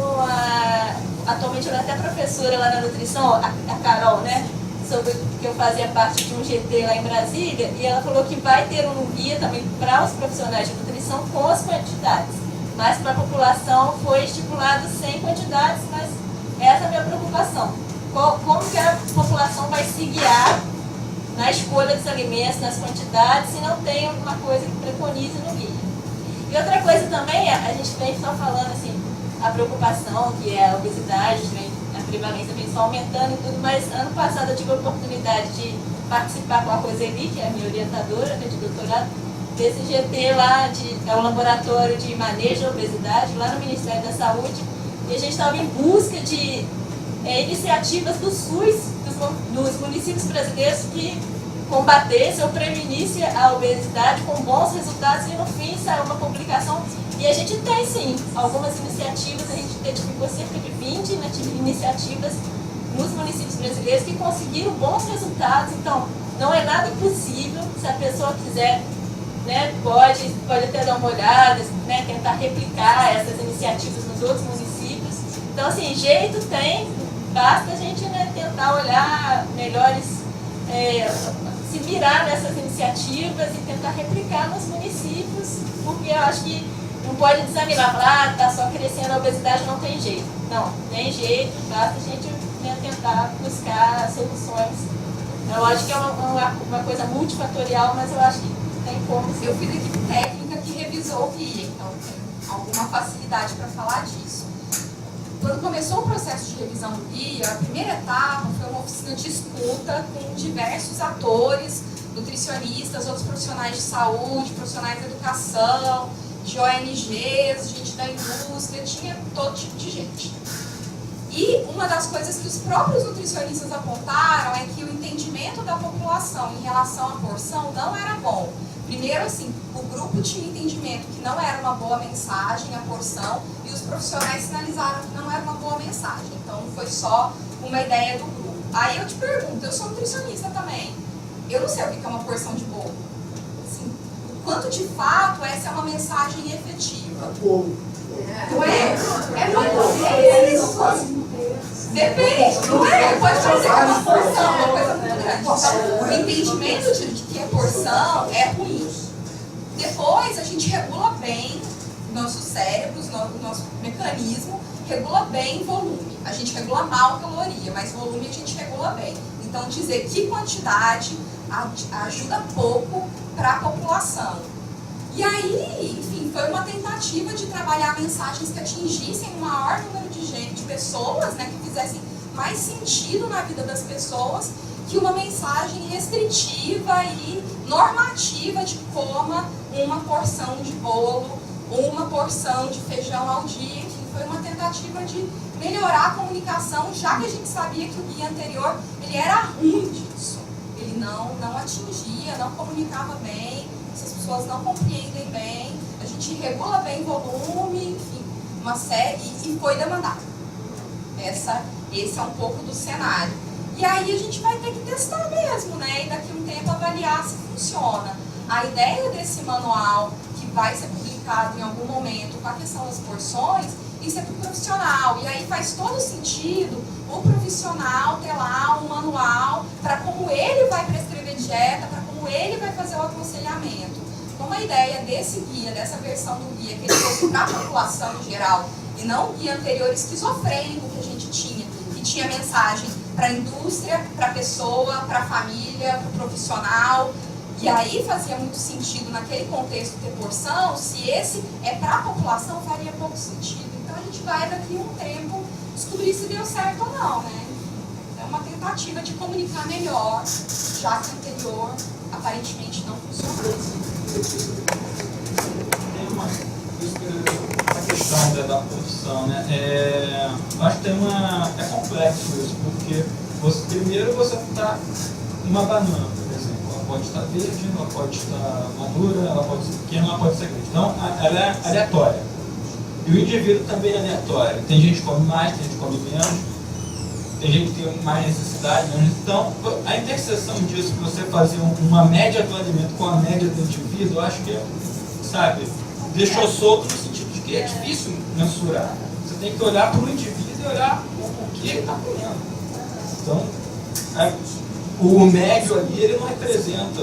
atualmente ela é até professora lá na nutrição, a Carol, né? Sobre que eu fazia parte de um GT lá em Brasília, e ela falou que vai ter um guia também para os profissionais de nutrição com as quantidades. Mas para a população foi estipulado sem quantidades, mas essa é a minha preocupação. Como que a população vai se guiar na escolha dos alimentos, nas quantidades, se não tem alguma coisa que preconize no guia. E outra coisa também, a gente vem só falando assim, a preocupação que é a obesidade, a prevalência vem só aumentando e tudo, mas ano passado eu tive a oportunidade de participar com a Roseli, que é a minha orientadora de doutorado, desse GT lá, é o Laboratório de Manejo da Obesidade, lá no Ministério da Saúde, e a gente estava em busca de iniciativas do SUS, dos municípios brasileiros que combatesse ou prevenisse a obesidade com bons resultados, e no fim saiu uma publicação. E a gente tem sim algumas iniciativas, a gente identificou cerca de 20 iniciativas nos municípios brasileiros que conseguiram bons resultados. Então, não é nada impossível, se a pessoa quiser, né, pode até dar uma olhada, né, tentar replicar essas iniciativas nos outros municípios. Então, assim, jeito tem, basta a gente, né, tentar olhar melhores, se virar nessas iniciativas e tentar replicar nos municípios, porque eu acho que não pode desanimar, falar, está só crescendo a obesidade, não tem jeito. Não, tem jeito, basta a gente, né, tentar buscar soluções. Eu acho que é uma coisa multifatorial, mas eu acho que tem como. Eu fui da equipe técnica que revisou o guia, então tenho alguma facilidade para falar disso. Quando começou o processo de revisão do guia, a primeira etapa foi uma oficina de escuta com diversos atores, nutricionistas, outros profissionais de saúde, profissionais da educação, de ONGs, gente da indústria, tinha todo tipo de gente. E uma das coisas que os próprios nutricionistas apontaram é que o entendimento da população em relação à porção não era bom. Primeiro, assim, o grupo tinha entendimento que não era uma boa mensagem a porção, e os profissionais sinalizaram que não era uma boa mensagem. Então, não foi só uma ideia do grupo. Aí eu te pergunto, eu sou nutricionista também, eu não sei o que é uma porção de bolo. Assim, o quanto de fato essa é uma mensagem efetiva. Não é? É isso. Depende, não é? Pode fazer uma porção, uma coisa muito grande. Então, o entendimento de que a porção é ruim. Depois, a gente regula bem nossos cérebros, nosso mecanismo, regula bem volume. A gente regula mal caloria, mas volume a gente regula bem. Então, dizer que quantidade ajuda pouco para a população. E aí, enfim, foi uma tentativa de trabalhar mensagens que atingissem o maior número de pessoas, né, que fizessem mais sentido na vida das pessoas, que uma mensagem restritiva e normativa de coma uma porção de bolo, uma porção de feijão ao dia. Enfim, foi uma tentativa de melhorar a comunicação, já que a gente sabia que o guia anterior ele era ruim disso. Ele não atingia, não comunicava bem, as pessoas não compreendem bem, a gente regula bem volume, enfim, uma série, e foi demandado. Esse é um pouco do cenário. E aí a gente vai ter que testar mesmo, né? E daqui a um tempo avaliar se funciona. A ideia desse manual, que vai ser publicado em algum momento com a questão das porções, isso é para o profissional. E aí faz todo sentido o profissional ter lá um manual para como ele vai prescrever dieta, para como ele vai fazer o aconselhamento. como a ideia desse guia, dessa versão do guia, que ele fosse para a população em geral, e não o guia anterior esquizofrênico que a gente tinha, que tinha mensagem para a indústria, para a pessoa, para a família, para o profissional. E aí fazia muito sentido naquele contexto ter porção, se esse é para a população, faria pouco sentido. Então a gente vai daqui a um tempo descobrir se deu certo ou não, né? É uma tentativa de comunicar melhor, já que o anterior aparentemente não funcionou. A questão da profissão, né? Acho que é complexo isso, porque primeiro você está uma banana, por exemplo, ela pode estar verde, ela pode estar madura, ela pode ser pequena, ela pode ser grande. Então, ela é aleatória. E o indivíduo também é aleatório. Tem gente que come mais, tem gente que come menos, tem gente que tem mais necessidade, menos. Então, a interseção disso, você fazer uma média do alimento com a média do indivíduo, eu acho que, sabe, deixou solto no sentido de que é difícil mensurar. Você tem que olhar para o indivíduo e olhar o que ele está comendo. Então, o médio ali, ele não representa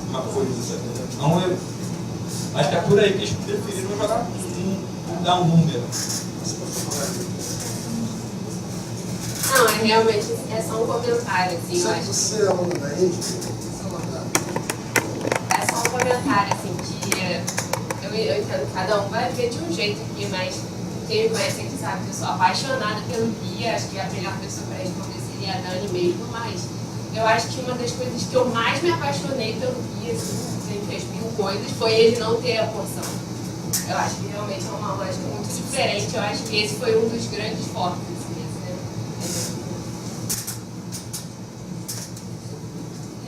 uma coisa, sabe? Não é, acho que é por aí que eles preferiram dar um número. Não, realmente é só um comentário, assim, eu acho. Você é aluno da Índia? É só um comentário, assim, que eu entendo que cada um vai ver de um jeito aqui, mas quem me conhece aqui sabe que eu sou apaixonada pelo guia, acho que a melhor pessoa para responder seria a Dani mesmo, mas eu acho que uma das coisas que eu mais me apaixonei pelo guia, assim, ele fez 1000 coisas, foi ele não ter a porção. Eu acho que realmente é uma lógica muito diferente, eu acho que esse foi um dos grandes fortes desse,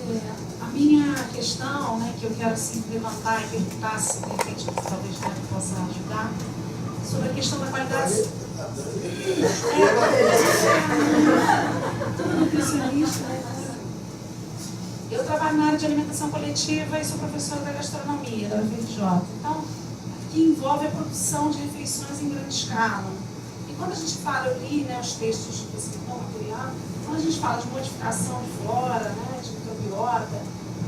né? A minha questão, né, que eu quero assim, levantar e perguntar se de repente talvez a Dani possa ajudar, sobre a questão da qualidade. Nutricionista, né? Eu trabalho na área de alimentação coletiva e sou professora da gastronomia, da UFRJ. Então, que envolve a produção de refeições em grande escala. E quando a gente fala, eu li, né, os textos desse material, quando a gente fala de modificação de flora, né, de microbiota,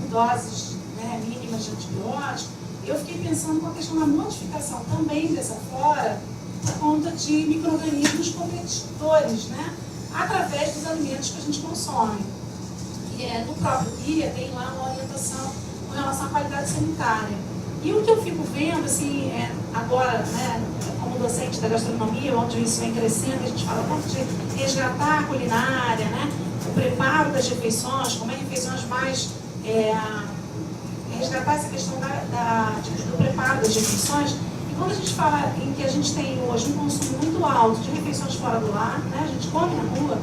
em doses, né, mínimas de antibiótico, eu fiquei pensando com a questão da modificação também dessa flora por conta de micro-organismos competidores, né, através dos alimentos que a gente consome. E no próprio guia tem lá uma orientação com relação à qualidade sanitária. E o que eu fico vendo, assim, agora, né, como docente da gastronomia, onde isso vem crescendo, a gente fala tanto de resgatar a culinária, né, o preparo das refeições, como é refeições mais... resgatar essa questão do preparo das refeições. E quando a gente fala em que a gente tem hoje um consumo muito alto de refeições fora do lar, né, a gente come na rua,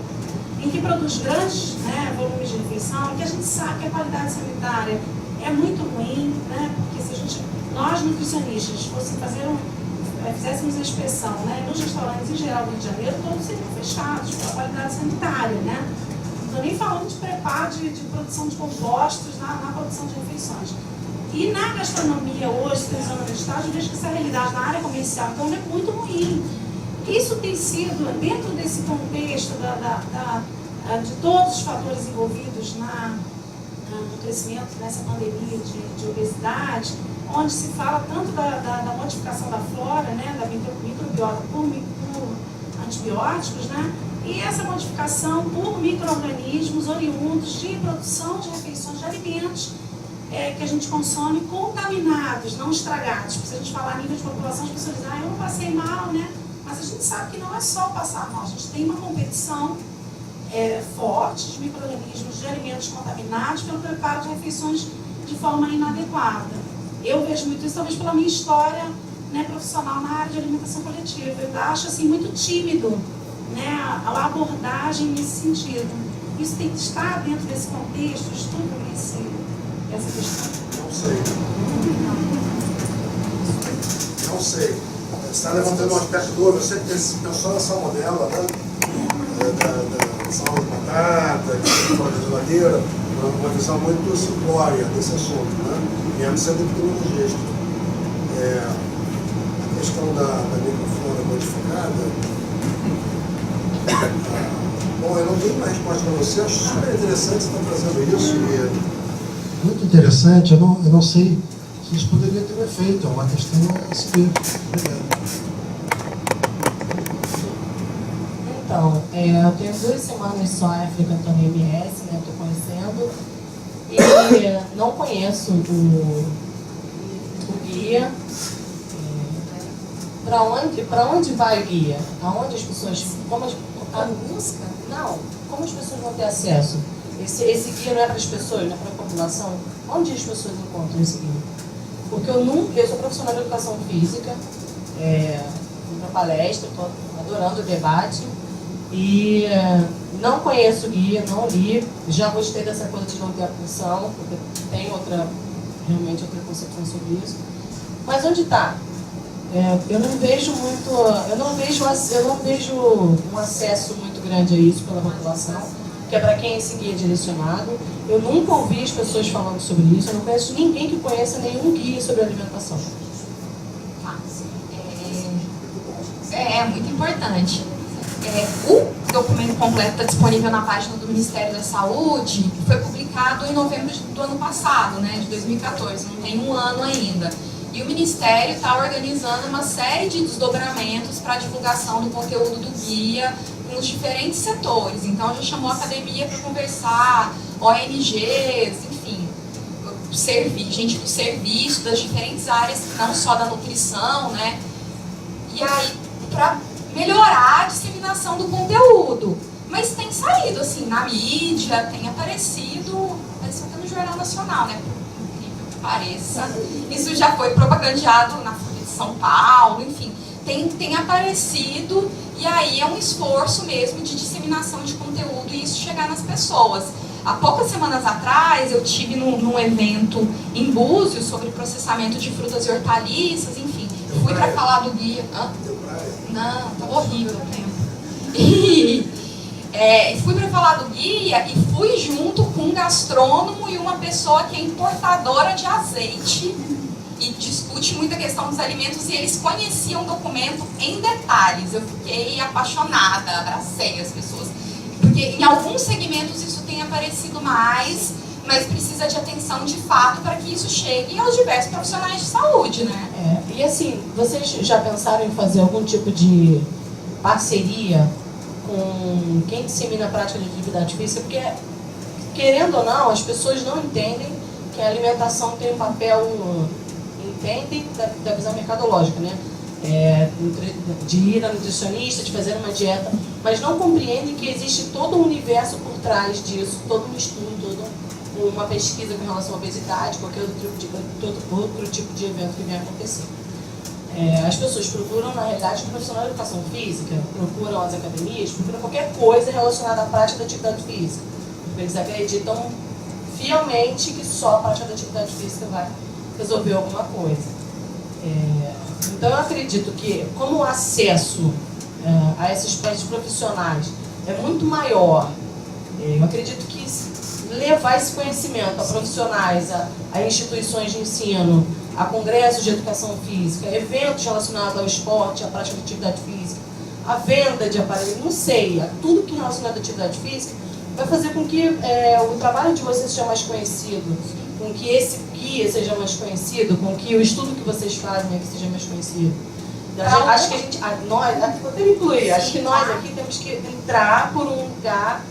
em que produz grandes, né, volumes de refeição, e que a gente sabe que a qualidade sanitária é muito ruim, né, porque se nós nutricionistas fizéssemos a inspeção, né, nos restaurantes em geral do Rio de Janeiro, todos seriam fechados pela qualidade sanitária, né? Não estou nem falando de preparo de produção de compostos na produção de refeições. E na gastronomia hoje, utilizando o estágio, eu vejo que essa realidade na área comercial então, é muito ruim. Isso tem sido, dentro desse contexto de todos os fatores envolvidos no crescimento dessa pandemia de obesidade, onde se fala tanto da modificação da flora, né, da microbiota por antibióticos, né, e essa modificação por micro-organismos oriundos de produção de refeições de alimentos que a gente consome contaminados, não estragados. Porque se a gente falar a nível de população, as pessoas dizem, eu não passei mal, né? Mas a gente sabe que não é só passar mal, a gente tem uma competição forte de micro-organismos de alimentos contaminados pelo preparo de refeições de forma inadequada. Eu vejo muito isso, talvez pela minha história, né, profissional na área de alimentação coletiva. Eu acho assim, muito tímido, né, a abordagem nesse sentido. Isso tem que estar dentro desse contexto, estudo essa questão. Não sei. Não sei. Você está levantando um aspecto novo. Eu sempre pensou na salmonela, né? Da salma de batata, da geladeira, uma visão muito simplória desse assunto, né? Mesmo sendo epidemiologista. A questão da microflora modificada. Bom, eu não tenho uma resposta para você. Acho super interessante você estar trazendo isso. Muito interessante. Eu não sei Isso poderia ter um efeito, é uma questão a se ver. Obrigado. Então, eu tenho 2 semanas só frequentando a MS, né? Estou conhecendo. E não conheço o guia. Para onde vai o guia? Aonde as pessoas... busca? Não. Como as pessoas vão ter acesso? Esse guia não é para as pessoas, não é para a população? Onde as pessoas encontram esse guia? Porque eu sou profissional de educação física, fui para palestra, estou adorando o debate, e não conheço o guia, não li, já gostei dessa coisa de não ter a função, porque tem realmente outra concepção sobre isso. Mas onde está? Eu não vejo um acesso muito grande a isso pela população, que é para quem esse guia é direcionado. Eu nunca ouvi as pessoas falando sobre isso, eu não conheço ninguém que conheça nenhum guia sobre alimentação. É muito importante. O documento completo está disponível na página do Ministério da Saúde, foi publicado em novembro do ano passado, né, de 2014, não tem um ano ainda. E o Ministério está organizando uma série de desdobramentos para a divulgação do conteúdo do guia com os diferentes setores. Então, já chamou a academia para conversar, ONGs, enfim, gente do serviço, das diferentes áreas, não só da nutrição, né? E aí, para melhorar a disseminação do conteúdo. Mas tem saído, assim, na mídia, tem apareceu até no Jornal Nacional, né? Pareça. Isso já foi propagandeado na Folha de São Paulo, enfim, tem aparecido, e aí é um esforço mesmo de disseminação de conteúdo e isso chegar nas pessoas. Há poucas semanas atrás eu tive num evento em Búzios sobre processamento de frutas e hortaliças, enfim, fui para falar do guia. Hã? Não, tá horrível o tempo. E fui para falar do guia e fui junto com um gastrônomo e uma pessoa que é importadora de azeite e discute muita questão dos alimentos, e eles conheciam o documento em detalhes. Eu fiquei apaixonada, abracei as pessoas, porque em alguns segmentos isso tem aparecido mais, mas precisa de atenção de fato para que isso chegue aos diversos profissionais de saúde, né? E assim, vocês já pensaram em fazer algum tipo de parceria com quem dissemina a prática de atividade física? Porque, querendo ou não, as pessoas não entendem que a alimentação tem um papel, entendem da visão mercadológica, né? De ir a nutricionista, de fazer uma dieta, mas não compreendem que existe todo um universo por trás disso, todo um estudo, toda uma pesquisa com relação à obesidade, qualquer outro tipo de evento que venha acontecer. As pessoas procuram, na realidade, o profissional de educação física, procuram as academias, procuram qualquer coisa relacionada à prática da atividade física. Porque eles acreditam fielmente que só a prática da atividade física vai resolver alguma coisa. Então, eu acredito que, como o acesso a esses profissionais é muito maior, eu acredito que levar esse conhecimento a profissionais, a instituições de ensino, a congressos de educação física, eventos relacionados ao esporte, à prática de atividade física, a venda de aparelhos, não sei, tudo que é relacionado à atividade física, vai fazer com que o trabalho de vocês seja mais conhecido, com que esse guia seja mais conhecido, com que o estudo que vocês fazem aqui seja mais conhecido. Acho que a gente, vou me incluir, acho que nós aqui temos que entrar por um lugar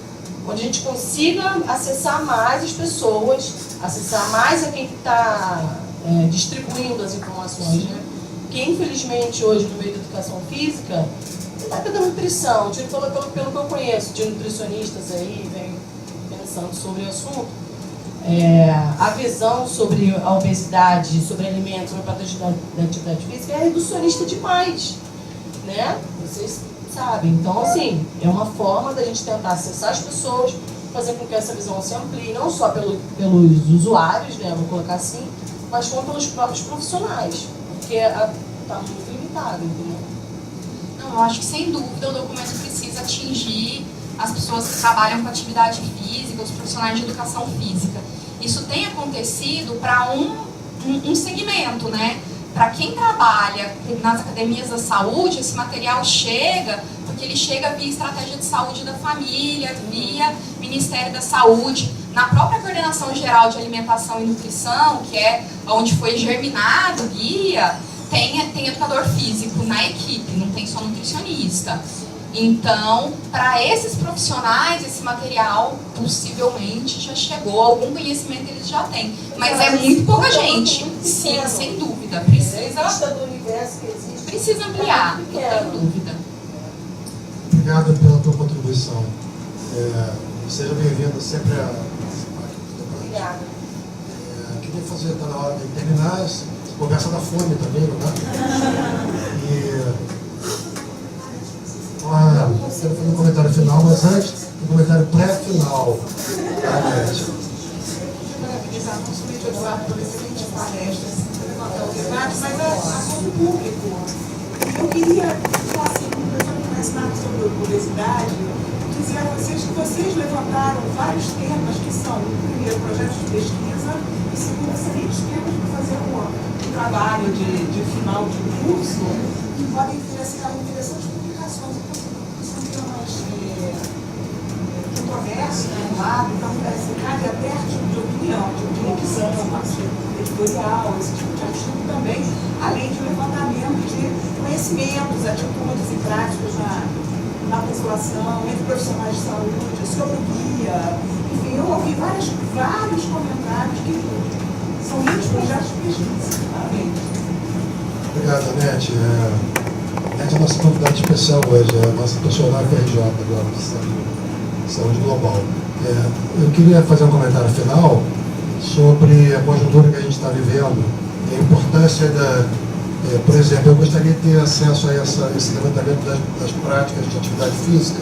onde a gente consiga acessar mais as pessoas, acessar mais a quem está distribuindo as informações, né? Porque, infelizmente, hoje, no meio da educação física, está da nutrição, pelo que eu conheço de nutricionistas aí, vem pensando sobre o assunto, a visão sobre a obesidade, sobre alimentos, sobre a prática da atividade física é reducionista demais, né? Vocês sabem. Então, assim, é uma forma da gente tentar acessar as pessoas, fazer com que essa visão se amplie, não só pelos usuários, né, vou colocar assim, mas como pelos próprios profissionais, porque está muito limitado, entendeu? Não, eu acho que, sem dúvida, o documento precisa atingir as pessoas que trabalham com atividade física, os profissionais de educação física. Isso tem acontecido para um segmento, né? Para quem trabalha nas academias da saúde, esse material chega porque ele chega via estratégia de saúde da família, via Ministério da Saúde, na própria Coordenação Geral de Alimentação e Nutrição, que é onde foi germinado o guia, tem educador físico na equipe, não tem só nutricionista. Então, para esses profissionais, esse material possivelmente já chegou, algum conhecimento eles já têm. Mas é muito pouca gente. Sim, sem dúvida. Precisa ampliar, não tem dúvida. Obrigado pela tua contribuição. Seja bem-vinda sempre a participar aqui do debate. Obrigada. Queria fazer, está na hora de terminar, essa conversa da fome também, não dá? Quero fazer um comentário final, mas antes, um comentário pré-final. Parabenizar não somente o Eduardo por excelente palestra, por levantar o debate, mas ao público. Eu queria, assim, como eu não conheço nada sobre obesidade, dizer a vocês que vocês levantaram vários temas que são, primeiro, projetos de pesquisa, e segundo, excelentes temas para fazer um trabalho de final de curso, que podem ter interessantes publicações. São temas controversos, então cabe até artigo de opinião, de revisão, editorial, esse tipo de artigo também, além de levantamento de conhecimentos, atitudes e práticas na população, entre profissionais de saúde, sobre o guia. Enfim, eu ouvi vários comentários que são muitos projetos de pesquisa. Parabéns. Obrigado, Anete. Anete é a nossa convidada especial hoje, é a nossa profissional FRJ agora, de saúde global. Eu queria fazer um comentário final sobre a conjuntura que a gente está vivendo e a importância por exemplo, eu gostaria de ter acesso a esse levantamento das práticas de atividade física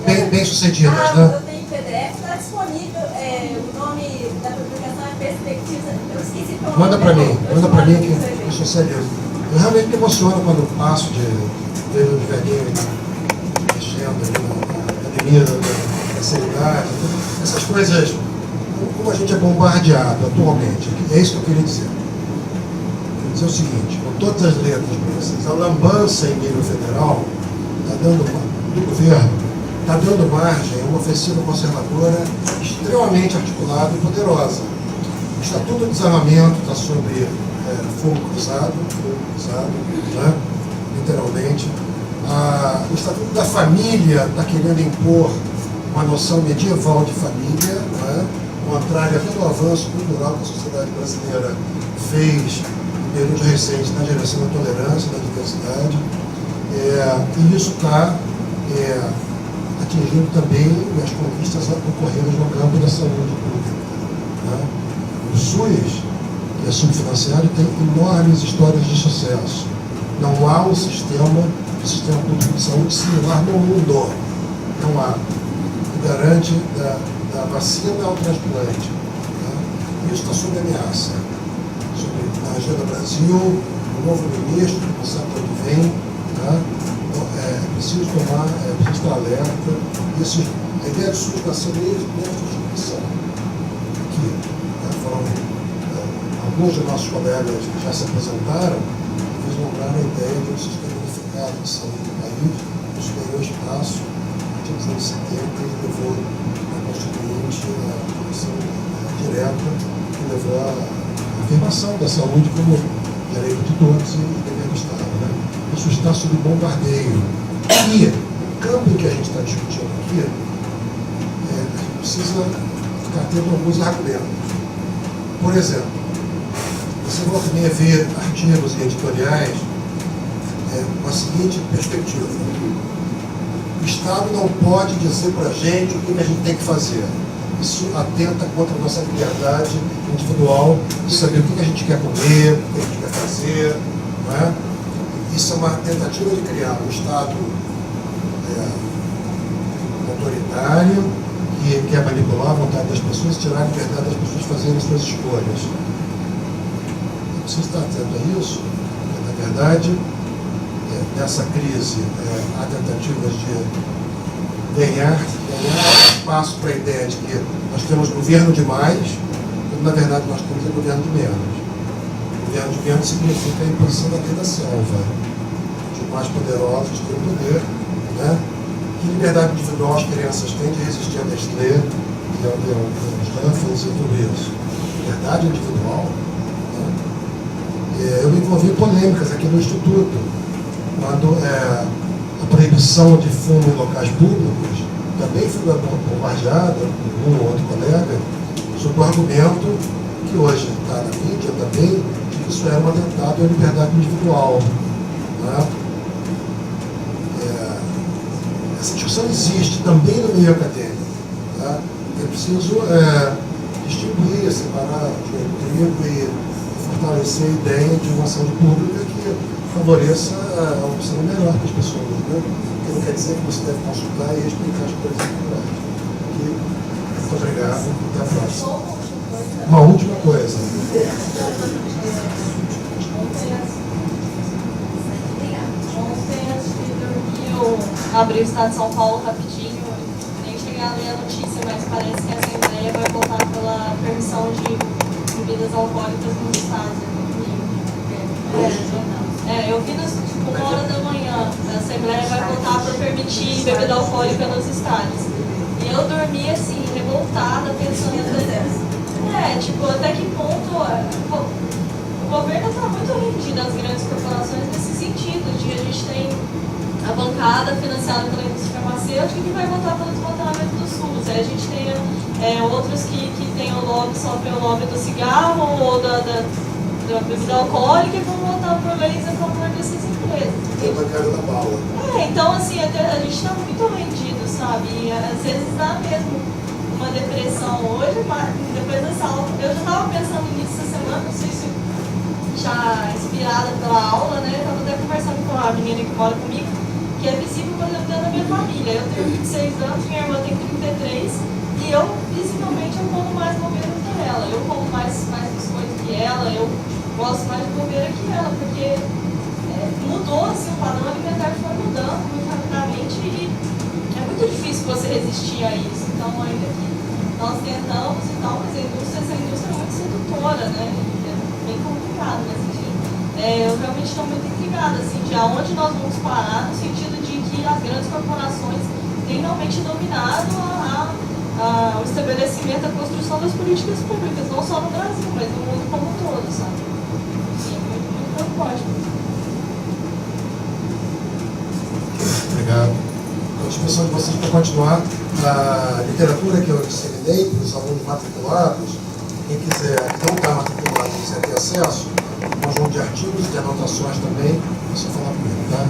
bem sucedidas, né? Eu tenho PDF, está disponível, o nome da publicação é Perspectiva, eu esqueci como. Manda para mim que eu socializo. Eu realmente me emociono quando passo de ver os velhinhos mexendo na academia da seriedade, essas coisas, como a gente é bombardeado atualmente, é isso que eu queria dizer. É o seguinte, com todas as letras para vocês, a lambança em nível federal do governo está dando margem a uma ofensiva conservadora extremamente articulada e poderosa. O Estatuto do Desarmamento está sobre fogo cruzado, né? Literalmente. O Estatuto da Família está querendo impor uma noção medieval de família, né? Contrária a todo o avanço cultural que a sociedade brasileira fez períodos recentes na direção da tolerância, da diversidade, e isso está atingindo também as conquistas ocorridas no campo da saúde pública. Né? O SUS, que é subfinanciado, tem enormes histórias de sucesso. Não há um sistema público de saúde similar no mundo. Não há. Que garante da vacina ao transplante. Né? Isso está sob ameaça. Na Agenda Brasil, o novo ministro, que não sabe de onde vem, tá? É preciso estar alerta. A ideia do SUS nasceu desde a Constituição. Aqui, alguns de nossos colegas que já se apresentaram, eles lembraram a ideia de um sistema unificado de saúde do país, isso ganhou espaço a partir dos anos 70 e levou a Constituinte a comissão direta, que levou a afirmação da saúde como direito de todos e dever do Estado. Né? Isso está sob bombardeio. E o campo que a gente está discutindo aqui, a gente precisa ficar tendo alguns argumentos. Por exemplo, você volta a ver artigos e editoriais com a seguinte perspectiva. O Estado não pode dizer para a gente o que a gente tem que fazer. Isso atenta contra a nossa liberdade individual de saber o que a gente quer comer, o que a gente quer fazer. Não é? Isso é uma tentativa de criar um Estado autoritário que quer manipular a vontade das pessoas e tirar a liberdade das pessoas fazerem suas escolhas. Você está atento a isso? Porque, na verdade, nessa crise, há tentativas de ganhar espaço para a ideia de que nós temos governo demais, quando na verdade nós temos governo de menos. Governo de menos significa a imposição da lei da selva, de mais poderosos têm poder, né? Que liberdade individual as crianças têm de resistir a Nestlé e aos Ruffles e tudo isso. Liberdade individual. Né? Eu me envolvi em polêmicas aqui no Instituto, quando a proibição de fumo em locais públicos também foi bombardeada por um ou outro colega, sob o argumento que hoje está na mídia também, de que isso era um atentado à liberdade individual. Né? Essa discussão existe também no meio acadêmico. Tá? É preciso distinguir, separar o trigo e fortalecer a ideia de uma saúde pública que favoreça a opção melhor para as pessoas. Né? Que não quer dizer que você deve consultar e respeitar as coisas naturais. Muito obrigado. Até a próxima. Uma última coisa. Eu abri o Estado de São Paulo rapidinho, nem cheguei a ler a notícia, mas parece que a Assembleia vai votar pela permissão de bebidas alcoólicas nos estados. Eu vi tipo 1h a Assembleia vai votar por permitir bebida alcoólica nos estádios. E eu dormi assim, revoltada, pensando até que ponto o governo está muito rendido às grandes corporações nesse sentido, de a gente tem a bancada financiada pela indústria farmacêutica que vai votar pelo desmantelamento do SUS. Aí a gente tem outros que tem o lobby, sofrem o lobby do cigarro ou da bebida alcoólica e vão votar por leis a favor dessas empresas. Tem a bancada da bala. Então assim, a gente está muito rendido, sabe? E às vezes dá mesmo uma depressão hoje, mas depois dessa aula, eu já estava pensando nisso essa semana, não sei se já inspirada pela aula, né? Eu estava até conversando com a menina que mora comigo, que é visível, por exemplo, dentro da minha família. Eu tenho 26 anos, minha irmã tem 33, e eu, visivelmente, eu como mais bobeira que ela. Eu como mais biscoito que ela, eu gosto mais de bobeira que ela, porque mudou, assim, o padrão alimentar foi mudando muito rapidamente e é muito difícil você resistir a isso. Então, ainda que nós tentamos e tal, mas essa indústria é muito sedutora, né? É bem complicado nesse sentido. Eu realmente estou muito intrigada, assim, de aonde nós vamos parar, no sentido de que as grandes corporações têm realmente dominado o estabelecimento, a construção das políticas públicas, não só no Brasil, mas no mundo como um todo, sabe? Sim, muito preocupante. Obrigado. A disposição de vocês para continuar a literatura que eu disseminei para os alunos matriculados. Quem quiser, não está matriculado, quiser ter acesso, um conjunto de artigos, de anotações também, é só falar comigo, tá?